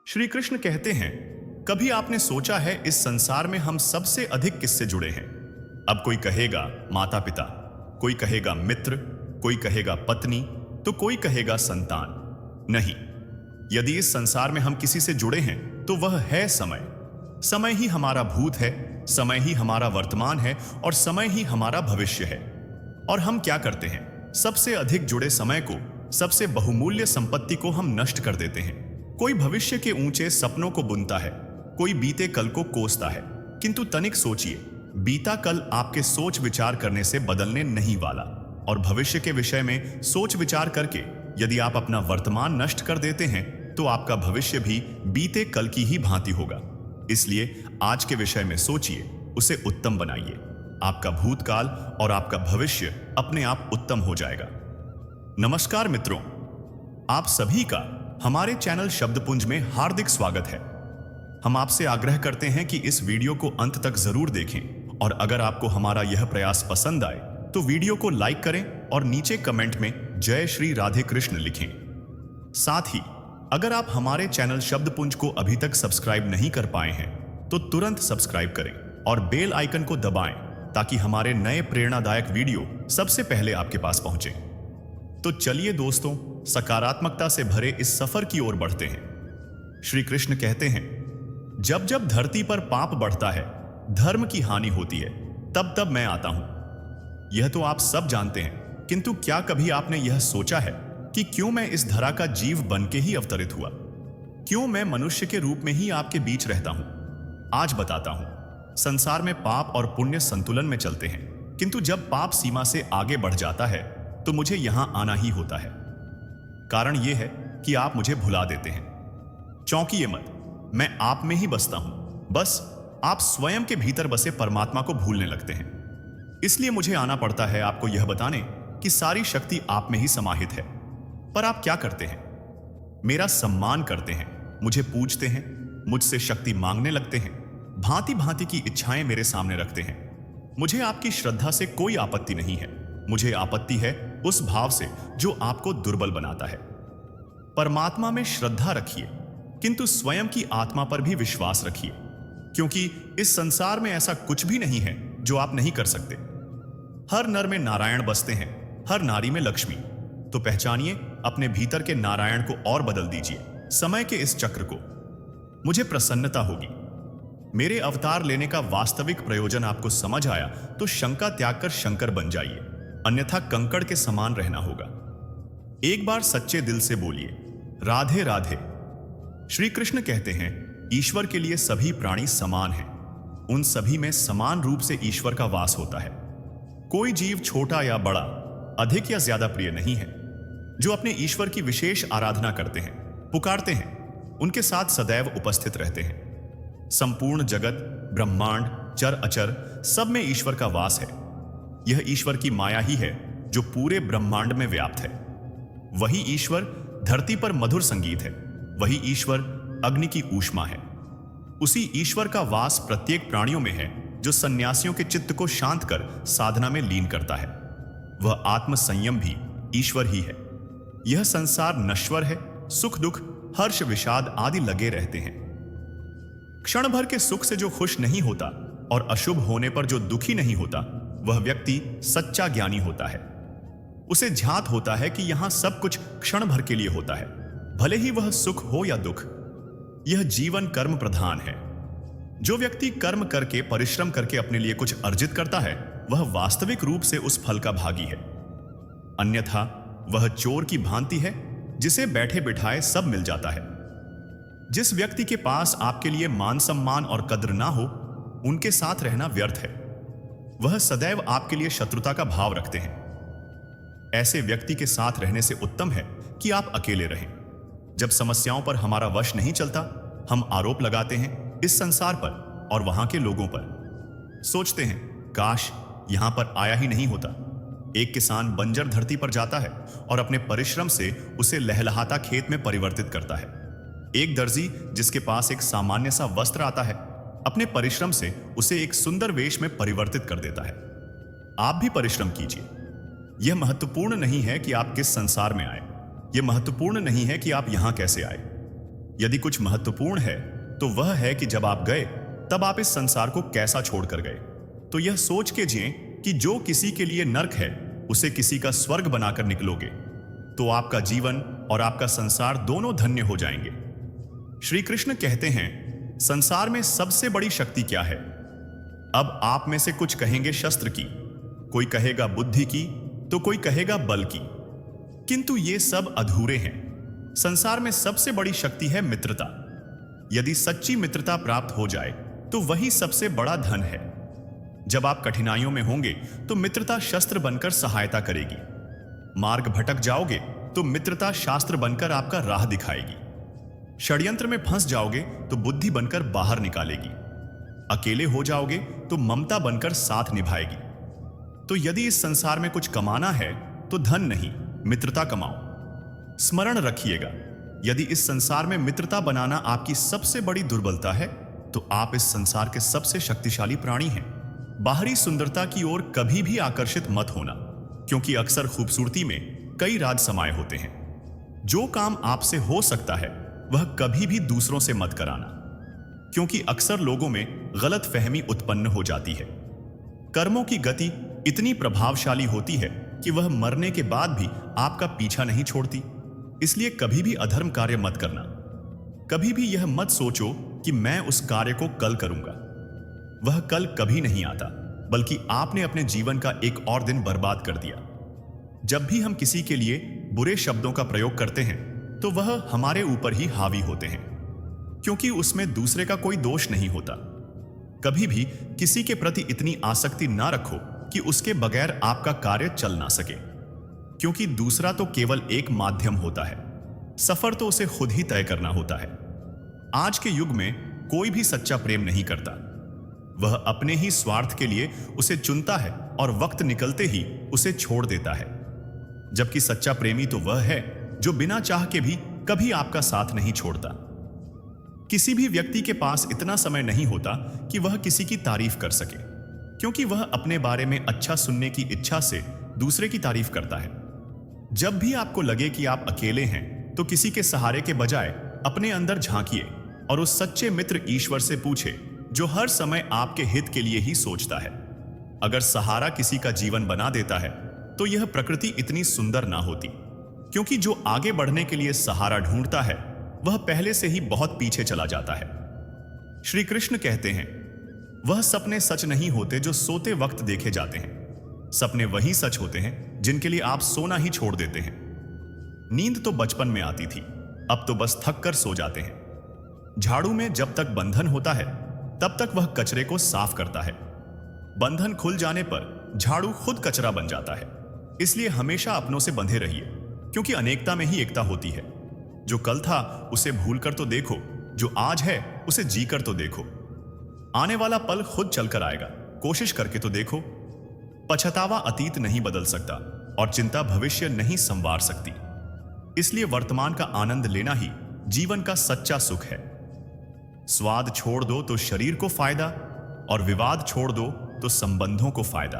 श्री कृष्ण कहते हैं, कभी आपने सोचा है इस संसार में हम सबसे अधिक किससे जुड़े हैं? अब कोई कहेगा माता पिता, कोई कहेगा मित्र, कोई कहेगा पत्नी, तो कोई कहेगा संतान। नहीं, यदि इस संसार में हम किसी से जुड़े हैं तो वह है समय। समय ही हमारा भूत है, समय ही हमारा वर्तमान है और समय ही हमारा भविष्य है। और हम क्या करते हैं? सबसे अधिक जुड़े समय को, सबसे बहुमूल्य संपत्ति को हम नष्ट कर देते हैं। कोई भविष्य के ऊंचे सपनों को बुनता है, कोई बीते कल को कोसता है, किंतु तनिक सोचिए, बीता कल आपके सोच विचार करने से बदलने नहीं वाला। और भविष्य के विषय में सोच विचार करके यदि आप अपना वर्तमान नष्ट कर देते हैं तो आपका भविष्य भी बीते कल की ही भांति होगा। इसलिए आज के विषय में सोचिए, उसे उत्तम बनाइए। आपका भूतकाल और आपका भविष्य अपने आप उत्तम हो जाएगा। नमस्कार मित्रों, आप सभी का हमारे चैनल शब्दपुंज में हार्दिक स्वागत है। हम आपसे आग्रह करते हैं कि इस वीडियो को अंत तक जरूर देखें और अगर आपको हमारा यह प्रयास पसंद आए तो वीडियो को लाइक करें और नीचे कमेंट में जय श्री राधे कृष्ण लिखें। साथ ही अगर आप हमारे चैनल शब्दपुंज को अभी तक सब्सक्राइब नहीं कर पाए हैं तो तुरंत सब्सक्राइब करें और बेल आइकन को दबाएं ताकि हमारे नए प्रेरणादायक वीडियो सबसे पहले आपके पास पहुंचे। तो चलिए दोस्तों, सकारात्मकता से भरे इस सफर की ओर बढ़ते हैं। श्री कृष्ण कहते हैं, जब जब धरती पर पाप बढ़ता है, धर्म की हानि होती है, तब तब मैं आता हूं। यह तो आप सब जानते हैं, किंतु क्या कभी आपने यह सोचा है कि क्यों मैं इस धरा का जीव बन के ही अवतरित हुआ? क्यों मैं मनुष्य के रूप में ही आपके बीच रहता हूं? आज बताता हूं। संसार में पाप और पुण्य संतुलन में चलते हैं, किंतु जब पाप सीमा से आगे बढ़ जाता है तो मुझे यहां आना ही होता है। कारण यह है कि आप मुझे भुला देते हैं। चौंकिए मत, मैं आप में ही बसता हूं। बस आप स्वयं के भीतर बसे परमात्मा को भूलने लगते हैं। इसलिए मुझे आना पड़ता है आपको यह बताने कि सारी शक्ति आप में ही समाहित है। पर आप क्या करते हैं? मेरा सम्मान करते हैं, मुझे पूजते हैं, मुझसे शक्ति मांगने लगते हैं, भांति भांति की इच्छाएं मेरे सामने रखते हैं। मुझे आपकी श्रद्धा से कोई आपत्ति नहीं है। मुझे आपत्ति है उस भाव से जो आपको दुर्बल बनाता है। परमात्मा में श्रद्धा रखिए, किंतु स्वयं की आत्मा पर भी विश्वास रखिए, क्योंकि इस संसार में ऐसा कुछ भी नहीं है जो आप नहीं कर सकते। हर नर में नारायण बसते हैं, हर नारी में लक्ष्मी। तो पहचानिए अपने भीतर के नारायण को और बदल दीजिए समय के इस चक्र को। मुझे प्रसन्नता होगी। मेरे अवतार लेने का वास्तविक प्रयोजन आपको समझ आया तो शंका त्याग कर शंकर बन जाइए, अन्यथा कंकड़ के समान रहना होगा। एक बार सच्चे दिल से बोलिए, राधे राधे। श्री कृष्ण कहते हैं, ईश्वर के लिए सभी प्राणी समान हैं। उन सभी में समान रूप से ईश्वर का वास होता है। कोई जीव छोटा या बड़ा, अधिक या ज्यादा प्रिय नहीं है। जो अपने ईश्वर की विशेष आराधना करते हैं, पुकारते हैं, उनके साथ सदैव उपस्थित रहते हैं। संपूर्ण जगत, ब्रह्मांड, चर अचर, सब में ईश्वर का वास है। यह ईश्वर की माया ही है जो पूरे ब्रह्मांड में व्याप्त है। वही ईश्वर धरती पर मधुर संगीत है। वही ईश्वर अग्नि की ऊष्मा है। उसी ईश्वर का वास प्रत्येक प्राणियों में है जो सन्यासियों के चित्त को शांत कर साधना में लीन करता है। वह आत्म संयम भी ईश्वर ही है। यह संसार नश्वर है। सुख दुख, हर्ष विषाद आदि लगे रहते हैं। क्षण भर के सुख से जो खुश नहीं होता और अशुभ होने पर जो दुखी नहीं होता, वह व्यक्ति सच्चा ज्ञानी होता है। उसे ध्यात होता है कि यहां सब कुछ क्षण भर के लिए होता है, भले ही वह सुख हो या दुख। यह जीवन कर्म प्रधान है। जो व्यक्ति कर्म करके, परिश्रम करके अपने लिए कुछ अर्जित करता है, वह वास्तविक रूप से उस फल का भागी है। अन्यथा वह चोर की भांति है जिसे बैठे बिठाए सब मिल जाता है। जिस व्यक्ति के पास आपके लिए मान सम्मान और कद्र ना हो, उनके साथ रहना व्यर्थ है। वह सदैव आपके लिए शत्रुता का भाव रखते हैं। ऐसे व्यक्ति के साथ रहने से उत्तम है कि आप अकेले रहें। जब समस्याओं पर हमारा वश नहीं चलता, हम आरोप लगाते हैं इस संसार पर और वहां के लोगों पर। सोचते हैं, काश यहां पर आया ही नहीं होता। एक किसान बंजर धरती पर जाता है और अपने परिश्रम से उसे लहलहाता खेत में परिवर्तित करता है। एक दर्जी जिसके पास एक सामान्य सा वस्त्र आता है, अपने परिश्रम से उसे एक सुंदर वेश में परिवर्तित कर देता है। आप भी परिश्रम कीजिए। यह महत्वपूर्ण नहीं है कि आप किस संसार में आए। यह महत्वपूर्ण नहीं है कि आप यहां कैसे आए। यदि कुछ महत्वपूर्ण है तो वह है कि जब आप गए तब आप इस संसार को कैसा छोड़कर गए। तो यह सोच के जिएं कि जो किसी के लिए नरक है उसे किसी का स्वर्ग बनाकर निकलोगे, तो आपका जीवन और आपका संसार दोनों धन्य हो जाएंगे। श्री कृष्ण कहते हैं, संसार में सबसे बड़ी शक्ति क्या है? अब आप में से कुछ कहेंगे शस्त्र की, कोई कहेगा बुद्धि की, तो कोई कहेगा बल की, किंतु ये सब अधूरे हैं। संसार में सबसे बड़ी शक्ति है मित्रता। यदि सच्ची मित्रता प्राप्त हो जाए तो वही सबसे बड़ा धन है। जब आप कठिनाइयों में होंगे तो मित्रता शस्त्र बनकर सहायता करेगी। मार्ग भटक जाओगे तो मित्रता शास्त्र बनकर आपका राह दिखाएगी। षड्यंत्र में फंस जाओगे तो बुद्धि बनकर बाहर निकालेगी। अकेले हो जाओगे तो ममता बनकर साथ निभाएगी। तो यदि इस संसार में कुछ कमाना है तो धन नहीं, मित्रता कमाओ। स्मरण रखिएगा, यदि इस संसार में मित्रता बनाना आपकी सबसे बड़ी दुर्बलता है तो आप इस संसार के सबसे शक्तिशाली प्राणी हैं। बाहरी सुंदरता की ओर कभी भी आकर्षित मत होना, क्योंकि अक्सर खूबसूरती में कई राज समाये होते हैं। जो काम आपसे हो सकता है वह कभी भी दूसरों से मत कराना, क्योंकि अक्सर लोगों में गलत फहमी उत्पन्न हो जाती है। कर्मों की गति इतनी प्रभावशाली होती है कि वह मरने के बाद भी आपका पीछा नहीं छोड़ती। इसलिए कभी भी अधर्म कार्य मत करना। कभी भी यह मत सोचो कि मैं उस कार्य को कल करूंगा। वह कल कभी नहीं आता, बल्कि आपने अपने जीवन का एक और दिन बर्बाद कर दिया। जब भी हम किसी के लिए बुरे शब्दों का प्रयोग करते हैं तो वह हमारे ऊपर ही हावी होते हैं, क्योंकि उसमें दूसरे का कोई दोष नहीं होता। कभी भी किसी के प्रति इतनी आसक्ति ना रखो कि उसके बगैर आपका कार्य चल ना सके, क्योंकि दूसरा तो केवल एक माध्यम होता है, सफर तो उसे खुद ही तय करना होता है। आज के युग में कोई भी सच्चा प्रेम नहीं करता। वह अपने ही स्वार्थ के लिए उसे चुनता है और वक्त निकलते ही उसे छोड़ देता है। जबकि सच्चा प्रेमी तो वह है जो बिना चाह के भी कभी आपका साथ नहीं छोड़ता। किसी भी व्यक्ति के पास इतना समय नहीं होता कि वह किसी की तारीफ कर सके, क्योंकि वह अपने बारे में अच्छा सुनने की इच्छा से दूसरे की तारीफ करता है। जब भी आपको लगे कि आप अकेले हैं तो किसी के सहारे के बजाय अपने अंदर झांकिए और उस सच्चे मित्र ईश्वर से पूछे जो हर समय आपके हित के लिए ही सोचता है। अगर सहारा किसी का जीवन बना देता है तो यह प्रकृति इतनी सुंदर ना होती, क्योंकि जो आगे बढ़ने के लिए सहारा ढूंढता है वह पहले से ही बहुत पीछे चला जाता है। श्री कृष्ण कहते हैं, वह सपने सच नहीं होते जो सोते वक्त देखे जाते हैं। सपने वही सच होते हैं जिनके लिए आप सोना ही छोड़ देते हैं। नींद तो बचपन में आती थी, अब तो बस थक कर सो जाते हैं। झाड़ू में जब तक बंधन होता है तब तक वह कचरे को साफ करता है। बंधन खुल जाने पर झाड़ू खुद कचरा बन जाता है। इसलिए हमेशा अपनों से बंधे रहिए, क्योंकि अनेकता में ही एकता होती है। जो कल था उसे भूल कर तो देखो, जो आज है उसे जी कर तो देखो। आने वाला पल खुद चलकर आएगा, कोशिश करके तो देखो। पछतावा अतीत नहीं बदल सकता और चिंता भविष्य नहीं संवार सकती। इसलिए वर्तमान का आनंद लेना ही जीवन का सच्चा सुख है। स्वाद छोड़ दो तो शरीर को फायदा, और विवाद छोड़ दो तो संबंधों को फायदा।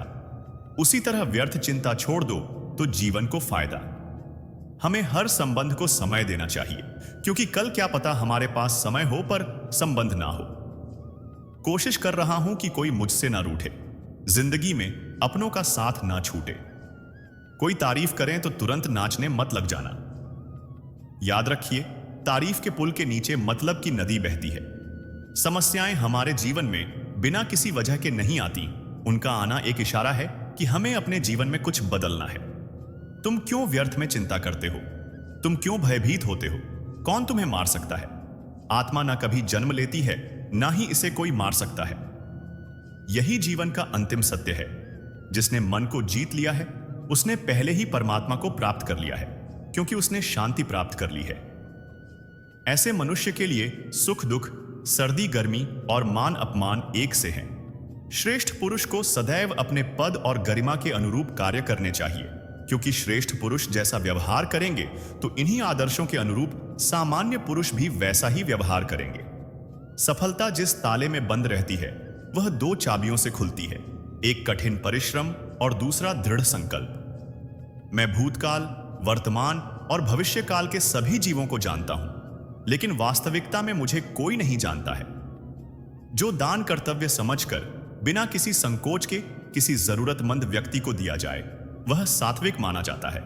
उसी तरह व्यर्थ चिंता छोड़ दो तो जीवन को फायदा। हमें हर संबंध को समय देना चाहिए, क्योंकि कल क्या पता हमारे पास समय हो पर संबंध ना हो। कोशिश कर रहा हूं कि कोई मुझसे ना रूठे, जिंदगी में अपनों का साथ ना छूटे। कोई तारीफ करें तो तुरंत नाचने मत लग जाना। याद रखिए, तारीफ के पुल के नीचे मतलब की नदी बहती है। समस्याएं हमारे जीवन में बिना किसी वजह के नहीं आती। उनका आना एक इशारा है कि हमें अपने जीवन में कुछ बदलना है। तुम क्यों व्यर्थ में चिंता करते हो? तुम क्यों भयभीत होते हो? कौन तुम्हें मार सकता है? आत्मा ना कभी जन्म लेती है, ना ही इसे कोई मार सकता है। यही जीवन का अंतिम सत्य है। जिसने मन को जीत लिया है उसने पहले ही परमात्मा को प्राप्त कर लिया है, क्योंकि उसने शांति प्राप्त कर ली है। ऐसे मनुष्य के लिए सुख दुख, सर्दी गर्मी और मान अपमान एक से हैं। श्रेष्ठ पुरुष को सदैव अपने पद और गरिमा के अनुरूप कार्य करने चाहिए, क्योंकि श्रेष्ठ पुरुष जैसा व्यवहार करेंगे तो इन्हीं आदर्शों के अनुरूप सामान्य पुरुष भी वैसा ही व्यवहार करेंगे। सफलता जिस ताले में बंद रहती है वह दो चाबियों से खुलती है, एक कठिन परिश्रम और दूसरा दृढ़ संकल्प। मैं भूतकाल, वर्तमान और भविष्य काल के सभी जीवों को जानता हूं, लेकिन वास्तविकता में मुझे कोई नहीं जानता है। जो दान कर्तव्य समझकर बिना किसी संकोच के किसी जरूरतमंद व्यक्ति को दिया जाए वह सात्विक माना जाता है।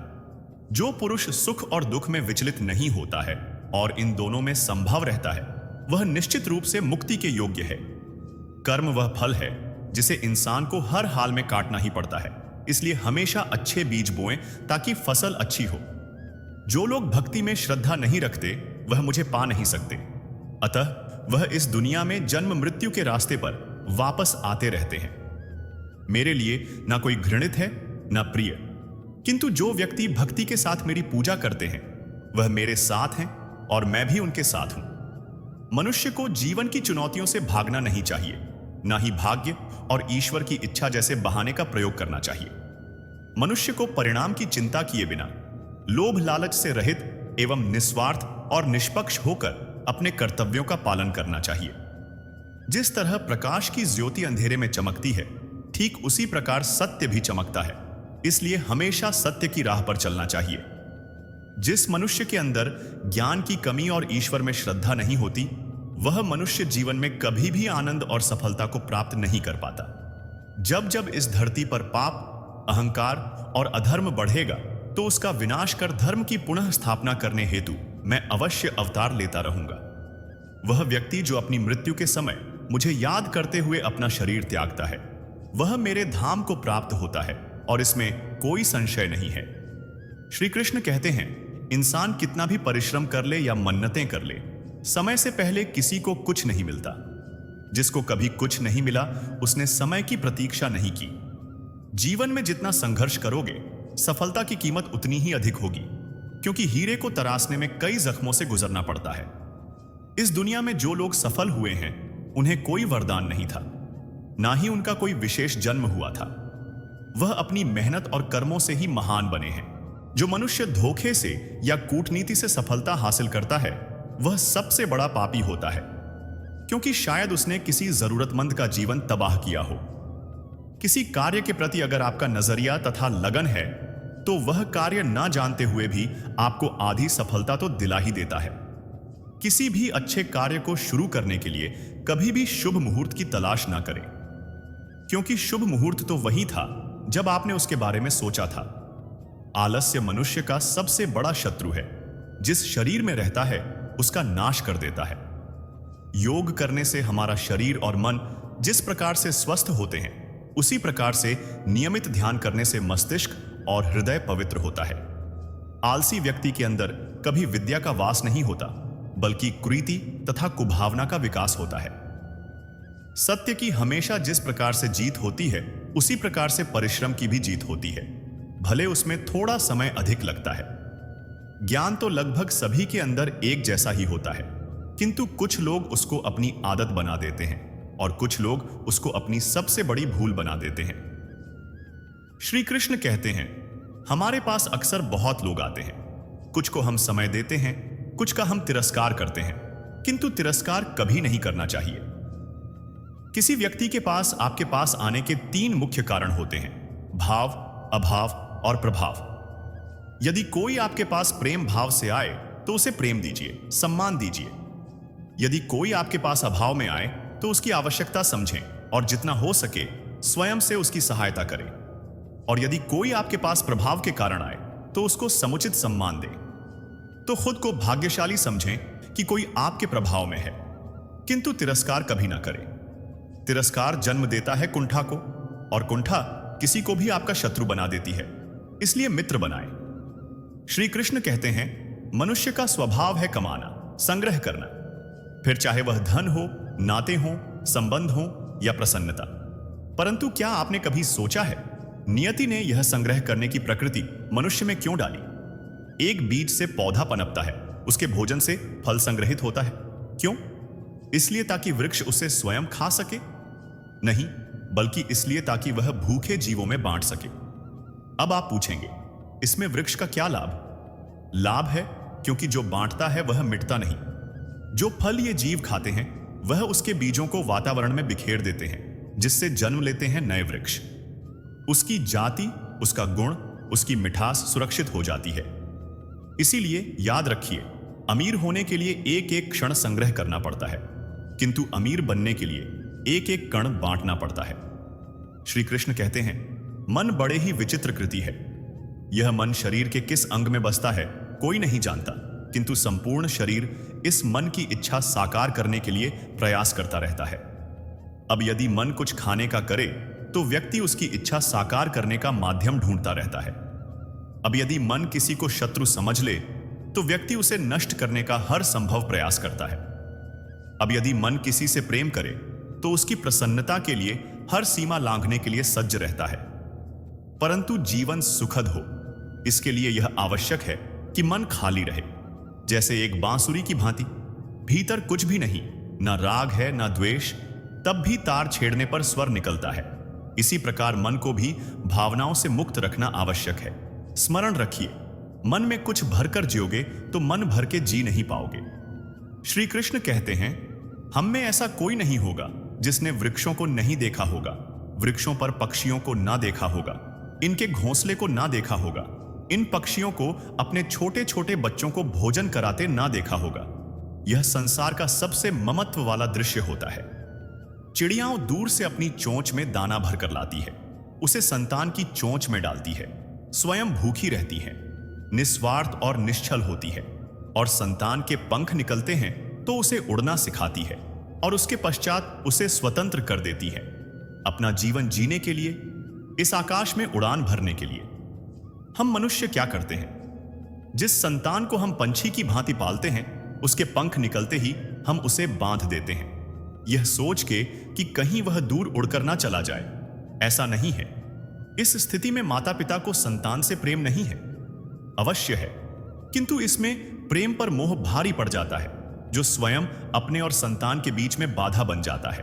जो पुरुष सुख और दुख में विचलित नहीं होता है और इन दोनों में संभव रहता है वह निश्चित रूप से मुक्ति के योग्य है। कर्म वह फल है जिसे इंसान को हर हाल में काटना ही पड़ता है, इसलिए हमेशा अच्छे बीज बोएं ताकि फसल अच्छी हो। जो लोग भक्ति में श्रद्धा नहीं रखते वह मुझे पा नहीं सकते, अतः वह इस दुनिया में जन्म मृत्यु के रास्ते पर वापस आते रहते हैं। मेरे लिए ना कोई घृणित है ना प्रिय, किंतु जो व्यक्ति भक्ति के साथ मेरी पूजा करते हैं वह मेरे साथ हैं और मैं भी उनके साथ हूं। मनुष्य को जीवन की चुनौतियों से भागना नहीं चाहिए, ना ही भाग्य और ईश्वर की इच्छा जैसे बहाने का प्रयोग करना चाहिए। मनुष्य को परिणाम की चिंता किए बिना लोभ लालच से रहित एवं निस्वार्थ और निष्पक्ष होकर अपने कर्तव्यों का पालन करना चाहिए। जिस तरह प्रकाश की ज्योति अंधेरे में चमकती है, ठीक उसी प्रकार सत्य भी चमकता है, इसलिए हमेशा सत्य की राह पर चलना चाहिए। जिस मनुष्य के अंदर ज्ञान की कमी और ईश्वर में श्रद्धा नहीं होती, वह मनुष्य जीवन में कभी भी आनंद और सफलता को प्राप्त नहीं कर पाता। जब जब इस धरती पर पाप, अहंकार और अधर्म बढ़ेगा तो उसका विनाश कर धर्म की पुनः स्थापना करने हेतु मैं अवश्य अवतार लेता रहूंगा। वह व्यक्ति जो अपनी मृत्यु के समय मुझे याद करते हुए अपना शरीर त्यागता है वह मेरे धाम को प्राप्त होता है और इसमें कोई संशय नहीं है। श्री कृष्ण कहते हैं, इंसान कितना भी परिश्रम कर ले या मन्नतें कर ले, समय से पहले किसी को कुछ नहीं मिलता। जिसको कभी कुछ नहीं मिला उसने समय की प्रतीक्षा नहीं की। जीवन में जितना संघर्ष करोगे सफलता की कीमत उतनी ही अधिक होगी, क्योंकि हीरे को तराशने में कई जख्मों से गुजरना पड़ता है। इस दुनिया में जो लोग सफल हुए हैं उन्हें कोई वरदान नहीं था, ना ही उनका कोई विशेष जन्म हुआ था। वह अपनी मेहनत और कर्मों से ही महान बने हैं। जो मनुष्य धोखे से या कूटनीति से सफलता हासिल करता है वह सबसे बड़ा पापी होता है, क्योंकि शायद उसने किसी जरूरतमंद का जीवन तबाह किया हो। किसी कार्य के प्रति अगर आपका नजरिया तथा लगन है तो वह कार्य ना जानते हुए भी आपको आधी सफलता तो दिला ही देता है। किसी भी अच्छे कार्य को शुरू करने के लिए कभी भी शुभ मुहूर्त की तलाश ना करें, क्योंकि शुभ मुहूर्त तो वही था जब आपने उसके बारे में सोचा था। आलस्य मनुष्य का सबसे बड़ा शत्रु है। जिस शरीर में रहता है उसका नाश कर देता है। योग करने से हमारा शरीर और मन जिस प्रकार से स्वस्थ होते हैं उसी प्रकार से नियमित ध्यान करने से मस्तिष्क और हृदय पवित्र होता है। आलसी व्यक्ति के अंदर कभी विद्या का वास नहीं होता, बल्कि कुरीति तथा कुभावना का विकास होता है। सत्य की हमेशा जिस प्रकार से जीत होती है उसी प्रकार से परिश्रम की भी जीत होती है, भले उसमें थोड़ा समय अधिक लगता है। ज्ञान तो लगभग सभी के अंदर एक जैसा ही होता है, किंतु कुछ लोग उसको अपनी आदत बना देते हैं और कुछ लोग उसको अपनी सबसे बड़ी भूल बना देते हैं। श्री कृष्ण कहते हैं, हमारे पास अक्सर बहुत लोग आते हैं, कुछ को हम समय देते हैं, कुछ का हम तिरस्कार करते हैं, किंतु तिरस्कार कभी नहीं करना चाहिए। किसी व्यक्ति के पास आपके पास आने के 3 मुख्य कारण होते हैं: भाव, अभाव और प्रभाव। यदि कोई आपके पास प्रेम भाव से आए तो उसे प्रेम दीजिए, सम्मान दीजिए। यदि कोई आपके पास अभाव में आए तो उसकी आवश्यकता समझें और जितना हो सके स्वयं से उसकी सहायता करें। और यदि कोई आपके पास प्रभाव के कारण आए तो उसको समुचित सम्मान दें। तो खुद को भाग्यशाली समझें कि कोई आपके प्रभाव में है, किंतु तिरस्कार कभी ना करें। तिरस्कार जन्म देता है कुंठा को, और कुंठा किसी को भी आपका शत्रु बना देती है, इसलिए मित्र बनाएं। श्री कृष्ण कहते हैं, मनुष्य का स्वभाव है कमाना, संग्रह करना, फिर चाहे वह धन हो, नाते हों, संबंध हों या प्रसन्नता। परंतु क्या आपने कभी सोचा है, नियति ने यह संग्रह करने की प्रकृति मनुष्य में क्यों डाली? एक बीज से पौधा पनपता है, उसके भोजन से फल संग्रहित होता है। क्यों? इसलिए ताकि वृक्ष उसे स्वयं खा सके? नहीं, बल्कि इसलिए ताकि वह भूखे जीवों में बांट सके। अब आप पूछेंगे, इसमें वृक्ष का क्या लाभ? लाभ है क्योंकि जो बांटता है वह मिटता नहीं। जो फल ये जीव खाते हैं वह उसके बीजों को वातावरण में बिखेर देते हैं, जिससे जन्म लेते हैं नए वृक्ष। उसकी जाति, उसका गुण, उसकी मिठास सुरक्षित हो जाती है। इसीलिए याद रखिए, अमीर होने के लिए एक एक क्षण संग्रह करना पड़ता है, किंतु अमीर बनने के लिए एक एक कण बांटना पड़ता है। श्री कृष्ण कहते हैं, मन बड़े ही विचित्र कृति है। यह मन शरीर के किस अंग में बसता है कोई नहीं जानता, किंतु संपूर्ण शरीर इस मन की इच्छा साकार करने के लिए प्रयास करता रहता है। अब यदि मन कुछ खाने का करे तो व्यक्ति उसकी इच्छा साकार करने का माध्यम ढूंढता रहता है। अब यदि मन किसी को शत्रु समझ ले तो व्यक्ति उसे नष्ट करने का हर संभव प्रयास करता है। अब यदि मन किसी से प्रेम करे तो उसकी प्रसन्नता के लिए हर सीमा लांघने के लिए सज्ज रहता है। परंतु जीवन सुखद हो, इसके लिए यह आवश्यक है कि मन खाली रहे, जैसे एक बांसुरी की भांति। भीतर कुछ भी नहीं, ना राग है ना द्वेष, तब भी तार छेड़ने पर स्वर निकलता है। इसी प्रकार मन को भी भावनाओं से मुक्त रखना आवश्यक है। स्मरण रखिए, मन में कुछ भरकर जियोगे तो मन भर के जी नहीं पाओगे। श्री कृष्ण कहते हैं, हम में ऐसा कोई नहीं होगा जिसने वृक्षों को नहीं देखा होगा, वृक्षों पर पक्षियों को ना देखा होगा, इनके घोंसले को ना देखा होगा, इन पक्षियों को अपने छोटे छोटे बच्चों को भोजन कराते ना देखा होगा। यह संसार का सबसे ममत्व वाला दृश्य होता है। चिड़ियाओं दूर से अपनी चोंच में दाना भरकर लाती है, उसे संतान की चोंच में डालती है, स्वयं भूखी रहती है, निस्वार्थ और निश्चल होती है, और संतान के पंख निकलते हैं तो उसे उड़ना सिखाती है और उसके पश्चात उसे स्वतंत्र कर देती है, अपना जीवन जीने के लिए, इस आकाश में उड़ान भरने के लिए। हम मनुष्य क्या करते हैं? जिस संतान को हम पंछी की भांति पालते हैं, उसके पंख निकलते ही हम उसे बांध देते हैं, यह सोच के कि कहीं वह दूर उड़कर ना चला जाए। ऐसा नहीं है। इस स्थिति में माता पिता को संतान से प्रेम नहीं है, अवश्य है, किंतु इसमें प्रेम पर मोह भारी पड़ जाता है, जो स्वयं अपने और संतान के बीच में बाधा बन जाता है।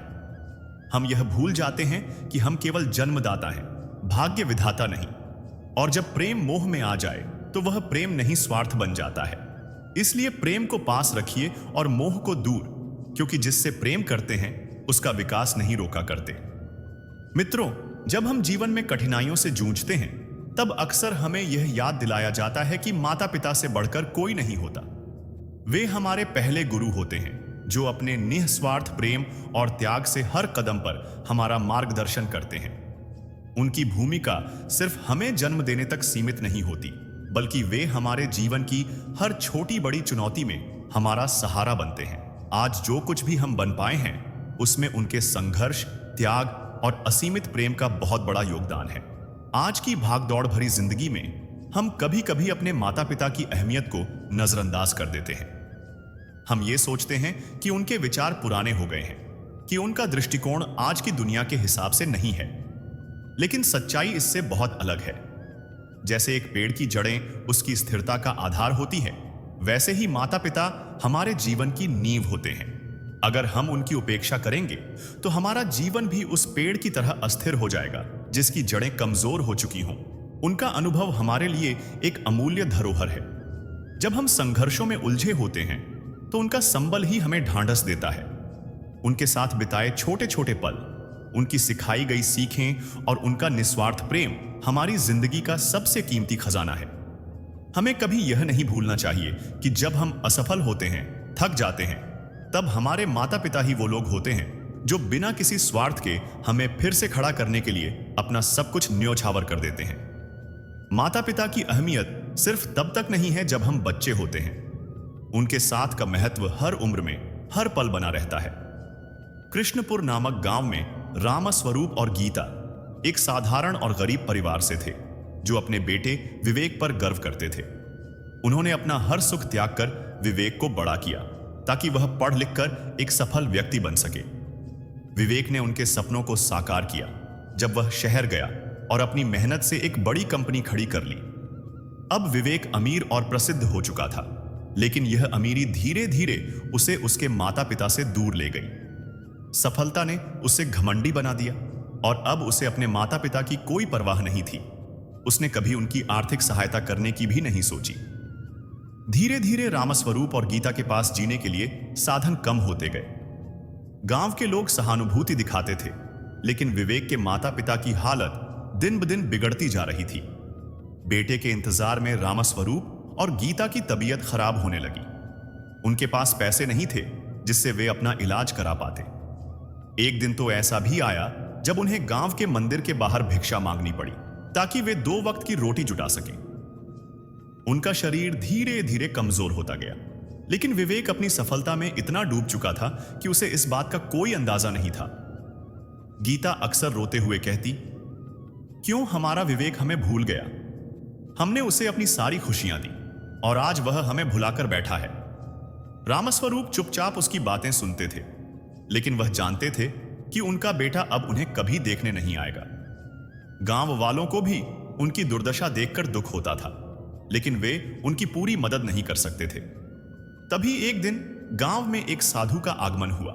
हम यह भूल जाते हैं कि हम केवल जन्मदाता हैं, भाग्य विधाता नहीं। और जब प्रेम मोह में आ जाए तो वह प्रेम नहीं स्वार्थ बन जाता है। इसलिए प्रेम को पास रखिए और मोह को दूर, क्योंकि जिससे प्रेम करते हैं उसका विकास नहीं रोका करते। मित्रों, जब हम जीवन में कठिनाइयों से जूझते हैं तब अक्सर हमें यह याद दिलाया जाता है कि माता पिता से बढ़कर कोई नहीं होता। वे हमारे पहले गुरु होते हैं, जो अपने निस्वार्थ प्रेम और त्याग से हर कदम पर हमारा मार्गदर्शन करते हैं। उनकी भूमिका सिर्फ हमें जन्म देने तक सीमित नहीं होती, बल्कि वे हमारे जीवन की हर छोटी बड़ी चुनौती में हमारा सहारा बनते हैं। आज जो कुछ भी हम बन पाए हैं, उसमें उनके संघर्ष, त्याग और असीमित प्रेम का बहुत बड़ा योगदान है। आज की भागदौड़ भरी जिंदगी में हम कभी कभी अपने माता पिता की अहमियत को नजरअंदाज कर देते हैं। हम ये सोचते हैं कि उनके विचार पुराने हो गए हैं, कि उनका दृष्टिकोण आज की दुनिया के हिसाब से नहीं है। लेकिन सच्चाई इससे बहुत अलग है। जैसे एक पेड़ की जड़ें उसकी स्थिरता का आधार होती हैं, वैसे ही माता पिता हमारे जीवन की नींव होते हैं। अगर हम उनकी उपेक्षा करेंगे तो हमारा जीवन भी उस पेड़ की तरह अस्थिर हो जाएगा जिसकी जड़ें कमजोर हो चुकी हों। उनका अनुभव हमारे लिए एक अमूल्य धरोहर है। जब हम संघर्षों में उलझे होते हैं तो उनका संबल ही हमें ढांढस देता है। उनके साथ बिताए छोटे छोटे पल, उनकी सिखाई गई सीखें और उनका निस्वार्थ प्रेम हमारी जिंदगी का सबसे कीमती खजाना है। हमें कभी यह नहीं भूलना चाहिए कि जब हम असफल होते हैं, थक जाते हैं, तब हमारे माता पिता ही वो लोग होते हैं जो बिना किसी स्वार्थ के हमें फिर से खड़ा करने के लिए अपना सब कुछ न्योछावर कर देते हैं। माता पिता की अहमियत सिर्फ तब तक नहीं है जब हम बच्चे होते हैं। उनके साथ का महत्व हर उम्र में, हर पल बना रहता है। कृष्णपुर नामक गांव में रामस्वरूप और गीता एक साधारण और गरीब परिवार से थे, जो अपने बेटे विवेक पर गर्व करते थे। उन्होंने अपना हर सुख त्याग कर विवेक को बड़ा किया ताकि वह पढ़ लिख कर एक सफल व्यक्ति बन सके। विवेक ने उनके सपनों को साकार किया जब वह शहर गया और अपनी मेहनत से एक बड़ी कंपनी खड़ी कर ली। अब विवेक अमीर और प्रसिद्ध हो चुका था, लेकिन यह अमीरी धीरे धीरे उसे उसके माता पिता से दूर ले गई। सफलता ने उसे घमंडी बना दिया और अब उसे अपने माता पिता की कोई परवाह नहीं थी। उसने कभी उनकी आर्थिक सहायता करने की भी नहीं सोची। धीरे धीरे रामस्वरूप और गीता के पास जीने के लिए साधन कम होते गए। गांव के लोग सहानुभूति दिखाते थे, लेकिन विवेक के माता पिता की हालत दिन ब दिन बिगड़ती जा रही थी। बेटे के इंतजार में रामस्वरूप और गीता की तबीयत खराब होने लगी। उनके पास पैसे नहीं थे जिससे वे अपना इलाज करा पाते। एक दिन तो ऐसा भी आया जब उन्हें गांव के मंदिर के बाहर भिक्षा मांगनी पड़ी ताकि वे 2 वक्त की रोटी जुटा सकें। उनका शरीर धीरे धीरे कमजोर होता गया, लेकिन विवेक अपनी सफलता में इतना डूब चुका था कि उसे इस बात का कोई अंदाजा नहीं था। गीता अक्सर रोते हुए कहती, क्यों हमारा विवेक हमें भूल गया। हमने उसे अपनी सारी खुशियां दी और आज वह हमें भुलाकर बैठा है। रामस्वरूप चुपचाप उसकी बातें सुनते थे, लेकिन वह जानते थे कि उनका बेटा अब उन्हें कभी देखने नहीं आएगा। गांव वालों को भी उनकी दुर्दशा देखकर दुख होता था, लेकिन वे उनकी पूरी मदद नहीं कर सकते थे। तभी एक दिन गांव में एक साधु का आगमन हुआ।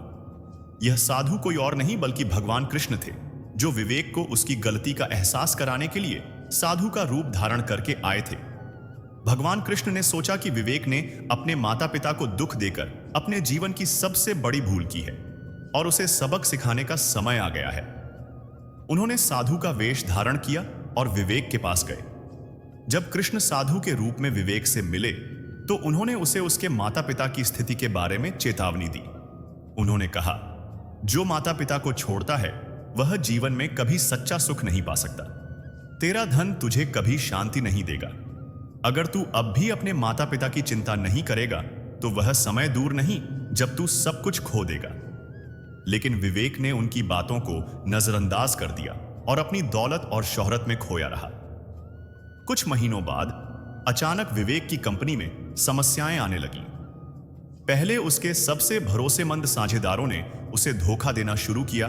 यह साधु कोई और नहीं बल्कि भगवान कृष्ण थे, जो विवेक को उसकी गलती का एहसास कराने के लिए साधु का रूप धारण करके आए थे। भगवान कृष्ण ने सोचा कि विवेक ने अपने माता पिता को दुख देकर अपने जीवन की सबसे बड़ी भूल की है और उसे सबक सिखाने का समय आ गया है। उन्होंने साधु का वेश धारण किया और विवेक के पास गए। जब कृष्ण साधु के रूप में विवेक से मिले तो उन्होंने उसे उसके माता पिता की स्थिति के बारे में चेतावनी दी। उन्होंने कहा, जो माता पिता को छोड़ता है वह जीवन में कभी सच्चा सुख नहीं पा सकता। तेरा धन तुझे कभी शांति नहीं देगा। अगर तू अब भी अपने माता पिता की चिंता नहीं करेगा तो वह समय दूर नहीं जब तू सब कुछ खो देगा। लेकिन विवेक ने उनकी बातों को नजरअंदाज कर दिया और अपनी दौलत और शोहरत में खोया रहा। कुछ महीनों बाद अचानक विवेक की कंपनी में समस्याएं आने लगीं। पहले उसके सबसे भरोसेमंद साझेदारों ने उसे धोखा देना शुरू किया,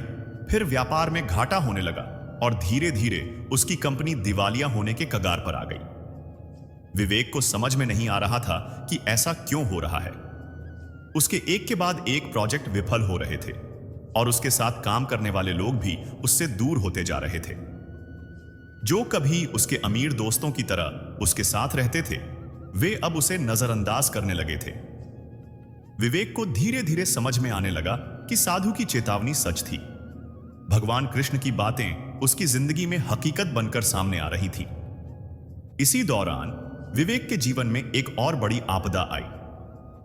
फिर व्यापार में घाटा होने लगा और धीरे धीरे उसकी कंपनी दिवालिया होने के कगार पर आ गई। विवेक को समझ में नहीं आ रहा था कि ऐसा क्यों हो रहा है। उसके एक के बाद एक प्रोजेक्ट विफल हो रहे थे और उसके साथ काम करने वाले लोग भी उससे दूर होते जा रहे थे। जो कभी उसके अमीर दोस्तों की तरह उसके साथ रहते थे, वे अब उसे नजरअंदाज करने लगे थे। विवेक को धीरे धीरे समझ में आने लगा कि साधु की चेतावनी सच थी। भगवान कृष्ण की बातें उसकी जिंदगी में हकीकत बनकर सामने आ रही थी। इसी दौरान विवेक के जीवन में एक और बड़ी आपदा आई।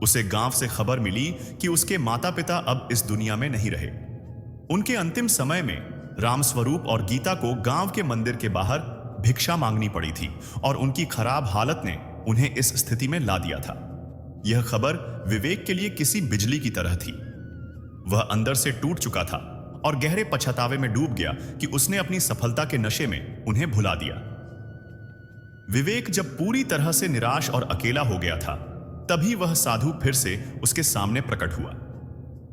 उसे गांव से खबर मिली कि उसके माता पिता अब इस दुनिया में नहीं रहे। उनके अंतिम समय में रामस्वरूप और गीता को गांव के मंदिर के बाहर भिक्षा मांगनी पड़ी थी और उनकी खराब हालत ने उन्हें इस स्थिति में ला दिया था। यह खबर विवेक के लिए किसी बिजली की तरह थी। वह अंदर से टूट चुका था और गहरे पछतावे में डूब गया कि उसने अपनी सफलता के नशे में उन्हें भुला दिया। विवेक जब पूरी तरह से निराश और अकेला हो गया था, तभी वह साधु फिर से उसके सामने प्रकट हुआ।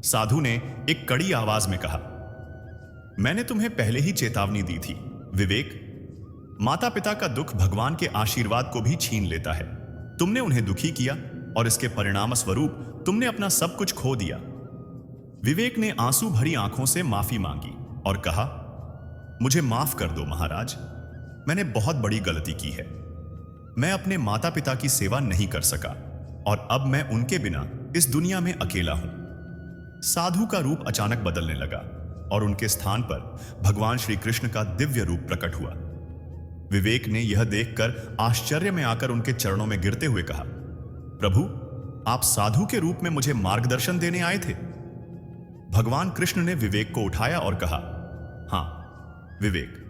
साधु ने एक कड़ी आवाज में कहा, मैंने तुम्हें पहले ही चेतावनी दी थी विवेक। माता पिता का दुख भगवान के आशीर्वाद को भी छीन लेता है। तुमने उन्हें दुखी किया और इसके परिणाम स्वरूप तुमने अपना सब कुछ खो दिया। विवेक ने आंसू भरी आंखों से माफी मांगी और कहा, मुझे माफ कर दो महाराज, मैंने बहुत बड़ी गलती की है। मैं अपने माता पिता की सेवा नहीं कर सका और अब मैं उनके बिना इस दुनिया में अकेला हूं। साधु का रूप अचानक बदलने लगा और उनके स्थान पर भगवान श्री कृष्ण का दिव्य रूप प्रकट हुआ। विवेक ने यह देखकर आश्चर्य में आकर उनके चरणों में गिरते हुए कहा, प्रभु, आप साधु के रूप में मुझे मार्गदर्शन देने आए थे। भगवान कृष्ण ने विवेक को उठाया और कहा, हां विवेक,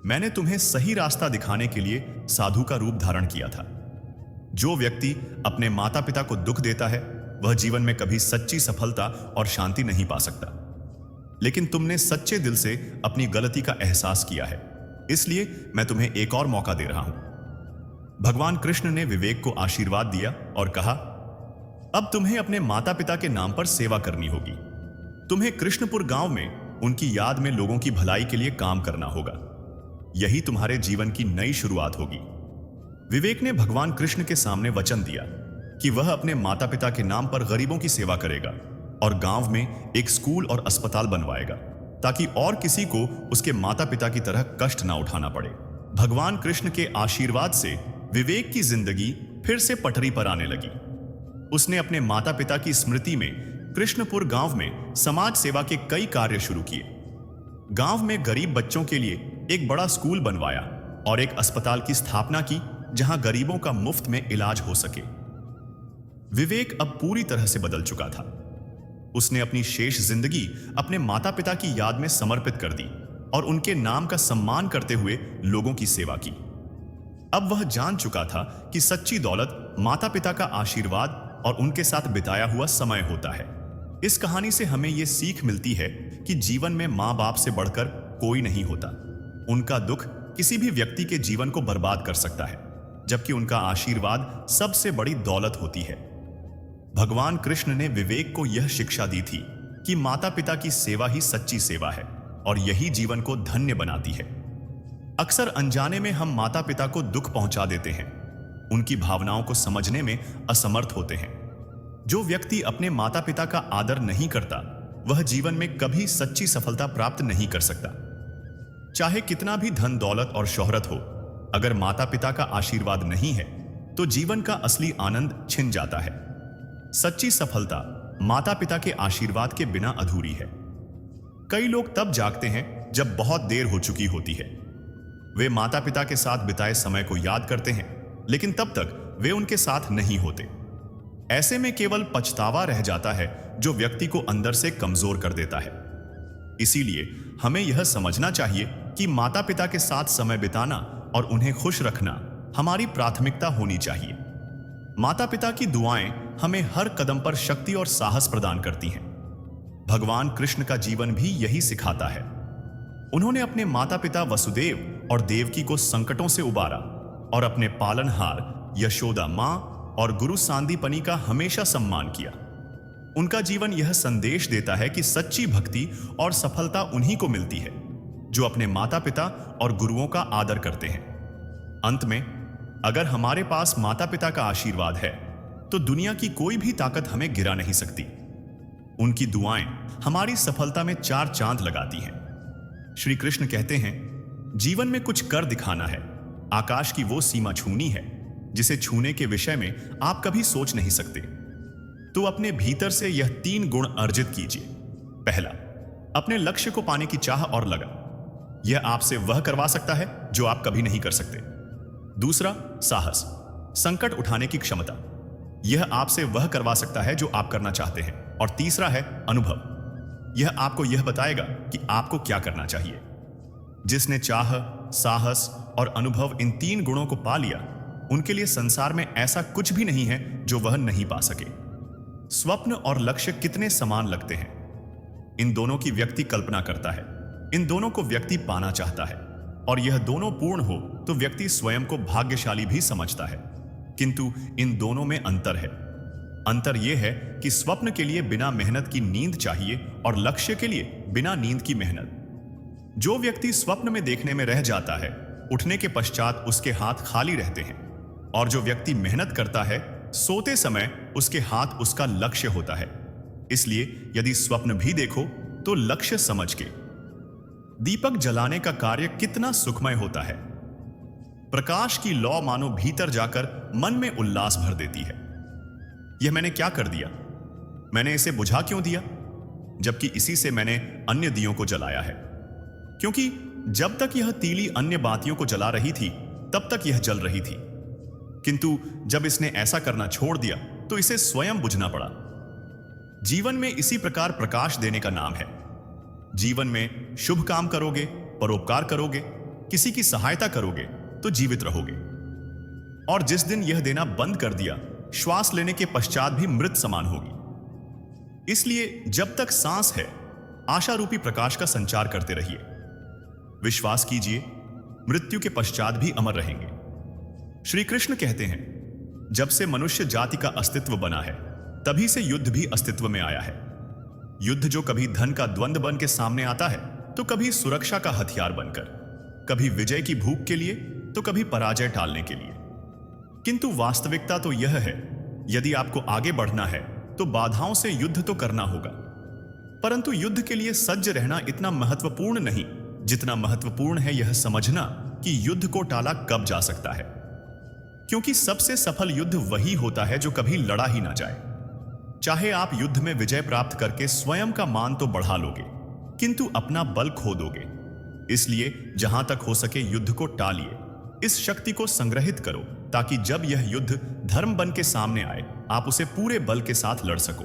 मैंने तुम्हें सही रास्ता दिखाने के लिए साधु का रूप धारण किया था। जो व्यक्ति अपने माता पिता को दुख देता है वह जीवन में कभी सच्ची सफलता और शांति नहीं पा सकता। लेकिन तुमने सच्चे दिल से अपनी गलती का एहसास किया है, इसलिए मैं तुम्हें एक और मौका दे रहा हूं। भगवान कृष्ण ने विवेक को आशीर्वाद दिया और कहा, अब तुम्हें अपने माता पिता के नाम पर सेवा करनी होगी। तुम्हें कृष्णपुर गांव में उनकी याद में लोगों की भलाई के लिए काम करना होगा। यही तुम्हारे जीवन की नई शुरुआत होगी। विवेक ने भगवान कृष्ण के सामने वचन दिया कि वह अपने माता पिता के नाम पर गरीबों की सेवा करेगा और गांव में एक स्कूल और अस्पताल बनवाएगा ताकि और किसी को उसके माता पिता की तरह कष्ट ना उठाना पड़े। भगवान कृष्ण के आशीर्वाद से विवेक की जिंदगी फिर से पटरी पर आने लगी। उसने अपने माता पिता की स्मृति में कृष्णपुर गांव में समाज सेवा के कई कार्य शुरू किए। गांव में गरीब बच्चों के लिए एक बड़ा स्कूल बनवाया और एक अस्पताल की स्थापना की जहां गरीबों का मुफ्त में इलाज हो सके। विवेक अब पूरी तरह से बदल चुका था। उसने अपनी शेष जिंदगी अपने माता पिता की याद में समर्पित कर दी और उनके नाम का सम्मान करते हुए लोगों की सेवा की। अब वह जान चुका था कि सच्ची दौलत माता पिता का आशीर्वाद और उनके साथ बिताया हुआ समय होता है। इस कहानी से हमें यह सीख मिलती है कि जीवन में माँ बाप से बढ़कर कोई नहीं होता। उनका दुख किसी भी व्यक्ति के जीवन को बर्बाद कर सकता है, जबकि उनका आशीर्वाद सबसे बड़ी दौलत होती है। भगवान कृष्ण ने विवेक को यह शिक्षा दी थी कि माता पिता की सेवा ही सच्ची सेवा है और यही जीवन को धन्य बनाती है। अक्सर अनजाने में हम माता पिता को दुख पहुंचा देते हैं, उनकी भावनाओं को समझने में असमर्थ होते हैं। जो व्यक्ति अपने माता पिता का आदर नहीं करता, वह जीवन में कभी सच्ची सफलता प्राप्त नहीं कर सकता। चाहे कितना भी धन दौलत और शोहरत हो, अगर माता पिता का आशीर्वाद नहीं है तो जीवन का असली आनंद छिन जाता है। सच्ची सफलता माता पिता के आशीर्वाद के बिना अधूरी है। कई लोग तब जागते हैं जब बहुत देर हो चुकी होती है। वे माता पिता के साथ बिताए समय को याद करते हैं, लेकिन तब तक वे उनके साथ नहीं होते। ऐसे में केवल पछतावा रह जाता है, जो व्यक्ति को अंदर से कमजोर कर देता है। इसीलिए हमें यह समझना चाहिए कि माता पिता के साथ समय बिताना और उन्हें खुश रखना हमारी प्राथमिकता होनी चाहिए। माता पिता की दुआएं हमें हर कदम पर शक्ति और साहस प्रदान करती हैं। भगवान कृष्ण का जीवन भी यही सिखाता है। उन्होंने अपने माता पिता वसुदेव और देवकी को संकटों से उबारा और अपने पालनहार यशोदा मां और गुरु सांदीपनी का हमेशा सम्मान किया। उनका जीवन यह संदेश देता है कि सच्ची भक्ति और सफलता उन्हीं को मिलती है जो अपने माता पिता और गुरुओं का आदर करते हैं। अंत में, अगर हमारे पास माता पिता का आशीर्वाद है तो दुनिया की कोई भी ताकत हमें गिरा नहीं सकती। उनकी दुआएं हमारी सफलता में 4 चांद लगाती हैं। श्री कृष्ण कहते हैं, जीवन में कुछ कर दिखाना है। आकाश की वो सीमा छूनी है जिसे छूने के विषय में आप कभी सोच नहीं सकते। तो अपने भीतर से यह 3 गुण अर्जित कीजिए। पहला, अपने लक्ष्य को पाने की चाह और लगन। यह आपसे वह करवा सकता है जो आप कभी नहीं कर सकते। दूसरा, साहस, संकट उठाने की क्षमता। यह आपसे वह करवा सकता है जो आप करना चाहते हैं। और तीसरा है अनुभव। यह आपको यह बताएगा कि आपको क्या करना चाहिए। जिसने चाह, साहस और अनुभव इन 3 गुणों को पा लिया, उनके लिए संसार में ऐसा कुछ भी नहीं है जो वह नहीं पा सके। स्वप्न और लक्ष्य कितने समान लगते हैं। इन दोनों की व्यक्ति कल्पना करता है, इन दोनों को व्यक्ति पाना चाहता है, और यह दोनों पूर्ण हो तो व्यक्ति स्वयं को भाग्यशाली भी समझता है। किंतु इन दोनों में अंतर है। अंतर यह है कि स्वप्न के लिए बिना मेहनत की नींद चाहिए और लक्ष्य के लिए बिना नींद की मेहनत। जो व्यक्ति स्वप्न में देखने में रह जाता है, उठने के पश्चात उसके हाथ खाली रहते हैं, और जो व्यक्ति मेहनत करता है, सोते समय उसके हाथ उसका लक्ष्य होता है। इसलिए यदि स्वप्न भी देखो तो लक्ष्य समझ के। दीपक जलाने का कार्य कितना सुखमय होता है। प्रकाश की लौ मानो भीतर जाकर मन में उल्लास भर देती है। यह मैंने क्या कर दिया? मैंने इसे बुझा क्यों दिया, जबकि इसी से मैंने अन्य दियों को जलाया है? क्योंकि जब तक यह तीली अन्य बातियों को जला रही थी, तब तक यह जल रही थी। किंतु जब इसने ऐसा करना छोड़ दिया तो इसे स्वयं बुझना पड़ा। जीवन में इसी प्रकार प्रकाश देने का नाम है। जीवन में शुभ काम करोगे, परोपकार करोगे, किसी की सहायता करोगे तो जीवित रहोगे। और जिस दिन यह देना बंद कर दिया, श्वास लेने के पश्चात भी मृत समान होगी। इसलिए जब तक सांस है, आशा रूपी प्रकाश का संचार करते रहिए। विश्वास कीजिए, मृत्यु के पश्चात भी अमर रहेंगे। श्री कृष्ण कहते हैं, जब से मनुष्य जाति का अस्तित्व बना है, तभी से युद्ध भी अस्तित्व में आया है। युद्ध जो कभी धन का द्वंद्व बन के सामने आता है, तो कभी सुरक्षा का हथियार बनकर, कभी विजय की भूख के लिए तो कभी पराजय टालने के लिए। किंतु वास्तविकता तो यह है, यदि आपको आगे बढ़ना है तो बाधाओं से युद्ध तो करना होगा। परंतु युद्ध के लिए सज्ज रहना इतना महत्वपूर्ण नहीं जितना महत्वपूर्ण है यह समझना कि युद्ध को टाला कब जा सकता है। क्योंकि सबसे सफल युद्ध वही होता है जो कभी लड़ा ही ना जाए। चाहे आप युद्ध में विजय प्राप्त करके स्वयं का मान तो बढ़ा लोगे, किंतु अपना बल खो दोगे। इसलिए जहां तक हो सके युद्ध को टालिए, इस शक्ति को संग्रहित करो ताकि जब यह युद्ध धर्म बन के सामने आए आप उसे पूरे बल के साथ लड़ सको।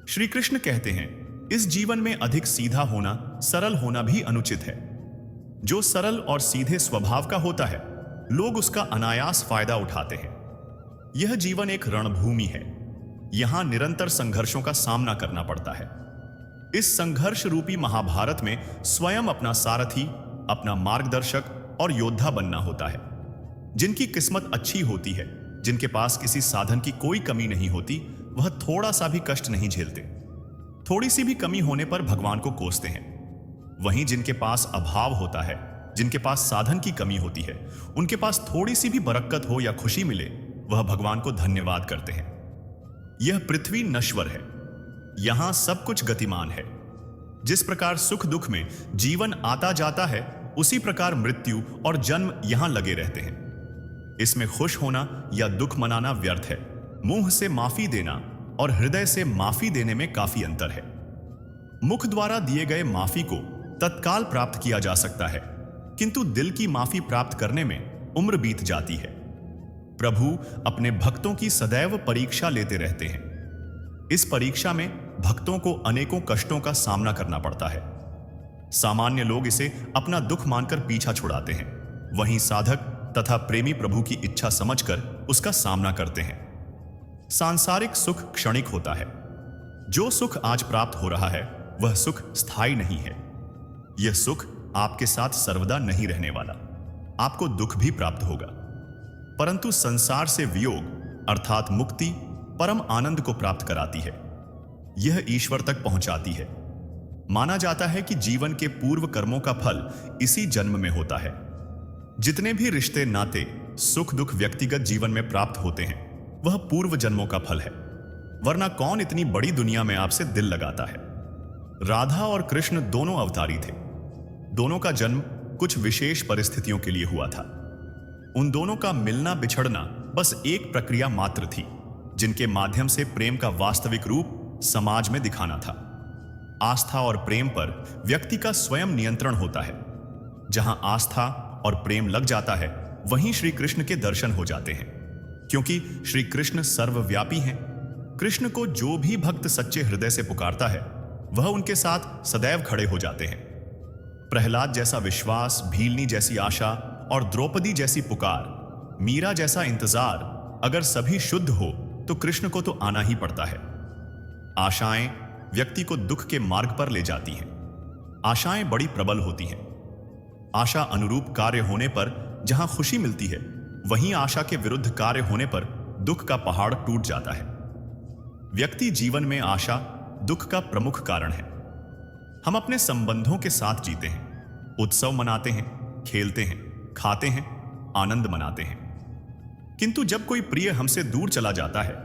श्री कृष्ण कहते हैं, इस जीवन में अधिक सीधा होना, सरल होना भी अनुचित है। जो सरल और सीधे स्वभाव का होता है, लोग उसका अनायास फायदा उठाते हैं। यह जीवन एक रणभूमि है। यहां निरंतर संघर्षों का सामना करना पड़ता है। इस संघर्ष रूपी महाभारत में स्वयं अपना सारथी, अपना मार्गदर्शक और योद्धा बनना होता है। जिनकी किस्मत अच्छी होती है, जिनके पास किसी साधन की कोई कमी नहीं होती, वह थोड़ा सा भी कष्ट नहीं झेलते। थोड़ी सी भी कमी होने पर भगवान को कोसते हैं। वहीं जिनके पास अभाव होता है, जिनके पास साधन की कमी होती है, उनके पास थोड़ी सी भी बरकत हो या खुशी मिले, वह भगवान को धन्यवाद करते हैं। यह पृथ्वी नश्वर है। यहां सब कुछ गतिमान है। जिस प्रकार सुख दुख में जीवन आता जाता है, उसी प्रकार मृत्यु और जन्म यहां लगे रहते हैं। इसमें खुश होना या दुख मनाना व्यर्थ है। मुंह से माफी देना और हृदय से माफी देने में काफी अंतर है। मुख द्वारा दिए गए माफी को तत्काल प्राप्त किया जा सकता है, किंतु दिल की माफी प्राप्त करने में उम्र बीत जाती है। प्रभु अपने भक्तों की सदैव परीक्षा लेते रहते हैं। इस परीक्षा में भक्तों को अनेकों कष्टों का सामना करना पड़ता है। सामान्य लोग इसे अपना दुख मानकर पीछा छुड़ाते हैं, वहीं साधक तथा प्रेमी प्रभु की इच्छा समझकर उसका सामना करते हैं। सांसारिक सुख क्षणिक होता है। जो सुख आज प्राप्त हो रहा है, वह सुख स्थायी नहीं है। यह सुख आपके साथ सर्वदा नहीं रहने वाला। आपको दुख भी प्राप्त होगा, परंतु संसार से वियोग अर्थात मुक्ति परम आनंद को प्राप्त कराती है। यह ईश्वर तक पहुंचाती है। माना जाता है कि जीवन के पूर्व कर्मों का फल इसी जन्म में होता है। जितने भी रिश्ते नाते सुख दुख व्यक्तिगत जीवन में प्राप्त होते हैं, वह पूर्व जन्मों का फल है। वरना कौन इतनी बड़ी दुनिया में आपसे दिल लगाता है। राधा और कृष्ण दोनों अवतारी थे। दोनों का जन्म कुछ विशेष परिस्थितियों के लिए हुआ था। उन दोनों का मिलना बिछड़ना बस एक प्रक्रिया मात्र थी, जिनके माध्यम से प्रेम का वास्तविक रूप समाज में दिखाना था। आस्था और प्रेम पर व्यक्ति का स्वयं नियंत्रण होता है। जहां आस्था और प्रेम लग जाता है, वहीं श्री कृष्ण के दर्शन हो जाते हैं, क्योंकि श्री कृष्ण सर्वव्यापी हैं। कृष्ण को जो भी भक्त सच्चे हृदय से पुकारता है, वह उनके साथ सदैव खड़े हो जाते हैं। प्रहलाद जैसा विश्वास, भीलनी जैसी आशा और द्रौपदी जैसी पुकार, मीरा जैसा इंतजार अगर सभी शुद्ध हो तो कृष्ण को तो आना ही पड़ता है। आशाएं व्यक्ति को दुख के मार्ग पर ले जाती हैं। आशाएं बड़ी प्रबल होती हैं। आशा अनुरूप कार्य होने पर जहां खुशी मिलती है, वहीं आशा के विरुद्ध कार्य होने पर दुख का पहाड़ टूट जाता है। व्यक्ति जीवन में आशा दुख का प्रमुख कारण है। हम अपने संबंधों के साथ जीते हैं, उत्सव मनाते हैं, खेलते हैं, खाते हैं, आनंद मनाते हैं। किंतु जब कोई प्रिय हमसे दूर चला जाता है,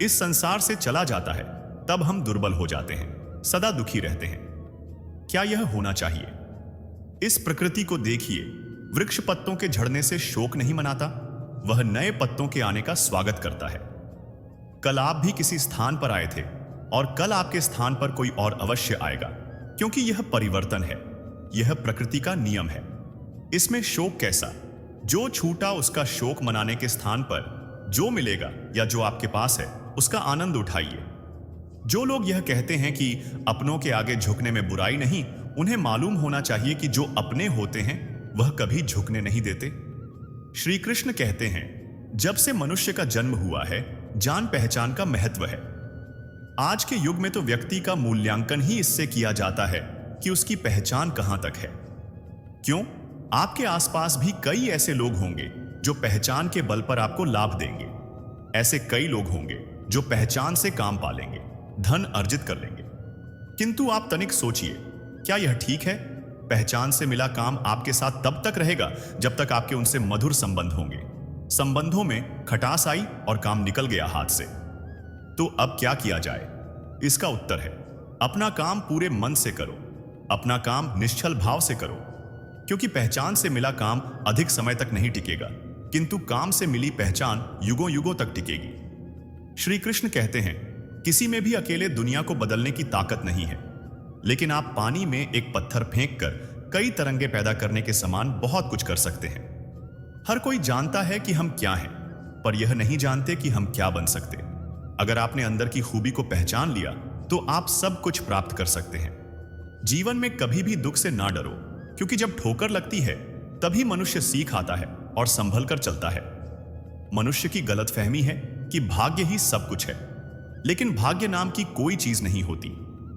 इस संसार से चला जाता है, तब हम दुर्बल हो जाते हैं, सदा दुखी रहते हैं। क्या यह होना चाहिए? इस प्रकृति को देखिए। वृक्ष पत्तों के झड़ने से शोक नहीं मनाता, वह नए पत्तों के आने का स्वागत करता है। कल आप भी किसी स्थान पर आए थे और कल आपके स्थान पर कोई और अवश्य आएगा, क्योंकि यह परिवर्तन है। यह प्रकृति का नियम है। इसमें शोक कैसा? जो छूटा उसका शोक मनाने के स्थान पर जो मिलेगा या जो आपके पास है, उसका आनंद उठाइए। जो लोग यह कहते हैं कि अपनों के आगे झुकने में बुराई नहीं, उन्हें मालूम होना चाहिए कि जो अपने होते हैं वह कभी झुकने नहीं देते। श्री कृष्ण कहते हैं, जब से मनुष्य का जन्म हुआ है, जान पहचान का महत्व है। आज के युग में तो व्यक्ति का मूल्यांकन ही इससे किया जाता है कि उसकी पहचान कहां तक है। क्यों? आपके आसपास भी कई ऐसे लोग होंगे जो पहचान के बल पर आपको लाभ देंगे। ऐसे कई लोग होंगे जो पहचान से काम पालेंगे, धन अर्जित कर लेंगे। किंतु आप तनिक सोचिए, क्या यह ठीक है? पहचान से मिला काम आपके साथ तब तक रहेगा जब तक आपके उनसे मधुर संबंध होंगे। संबंधों में खटास आई और काम निकल गया हाथ से। तो अब क्या किया जाए? इसका उत्तर है, अपना काम पूरे मन से करो, अपना काम निश्चल भाव से करो, क्योंकि पहचान से मिला काम अधिक समय तक नहीं टिकेगा, किंतु काम से मिली पहचान युगों युगों तक टिकेगी। श्री कृष्ण कहते हैं, किसी में भी अकेले दुनिया को बदलने की ताकत नहीं है, लेकिन आप पानी में एक पत्थर फेंक कर कई तरंगे पैदा करने के समान बहुत कुछ कर सकते हैं। हर कोई जानता है कि हम क्या हैं, पर यह नहीं जानते कि हम क्या बन सकते। अगर आपने अंदर की खूबी को पहचान लिया तो आप सब कुछ प्राप्त कर सकते हैं। जीवन में कभी भी दुख से ना डरो, क्योंकि जब ठोकर लगती है तभी मनुष्य सीख आता है और संभल कर चलता है। मनुष्य की गलतफहमी है कि भाग्य ही सब कुछ है, लेकिन भाग्य नाम की कोई चीज नहीं होती।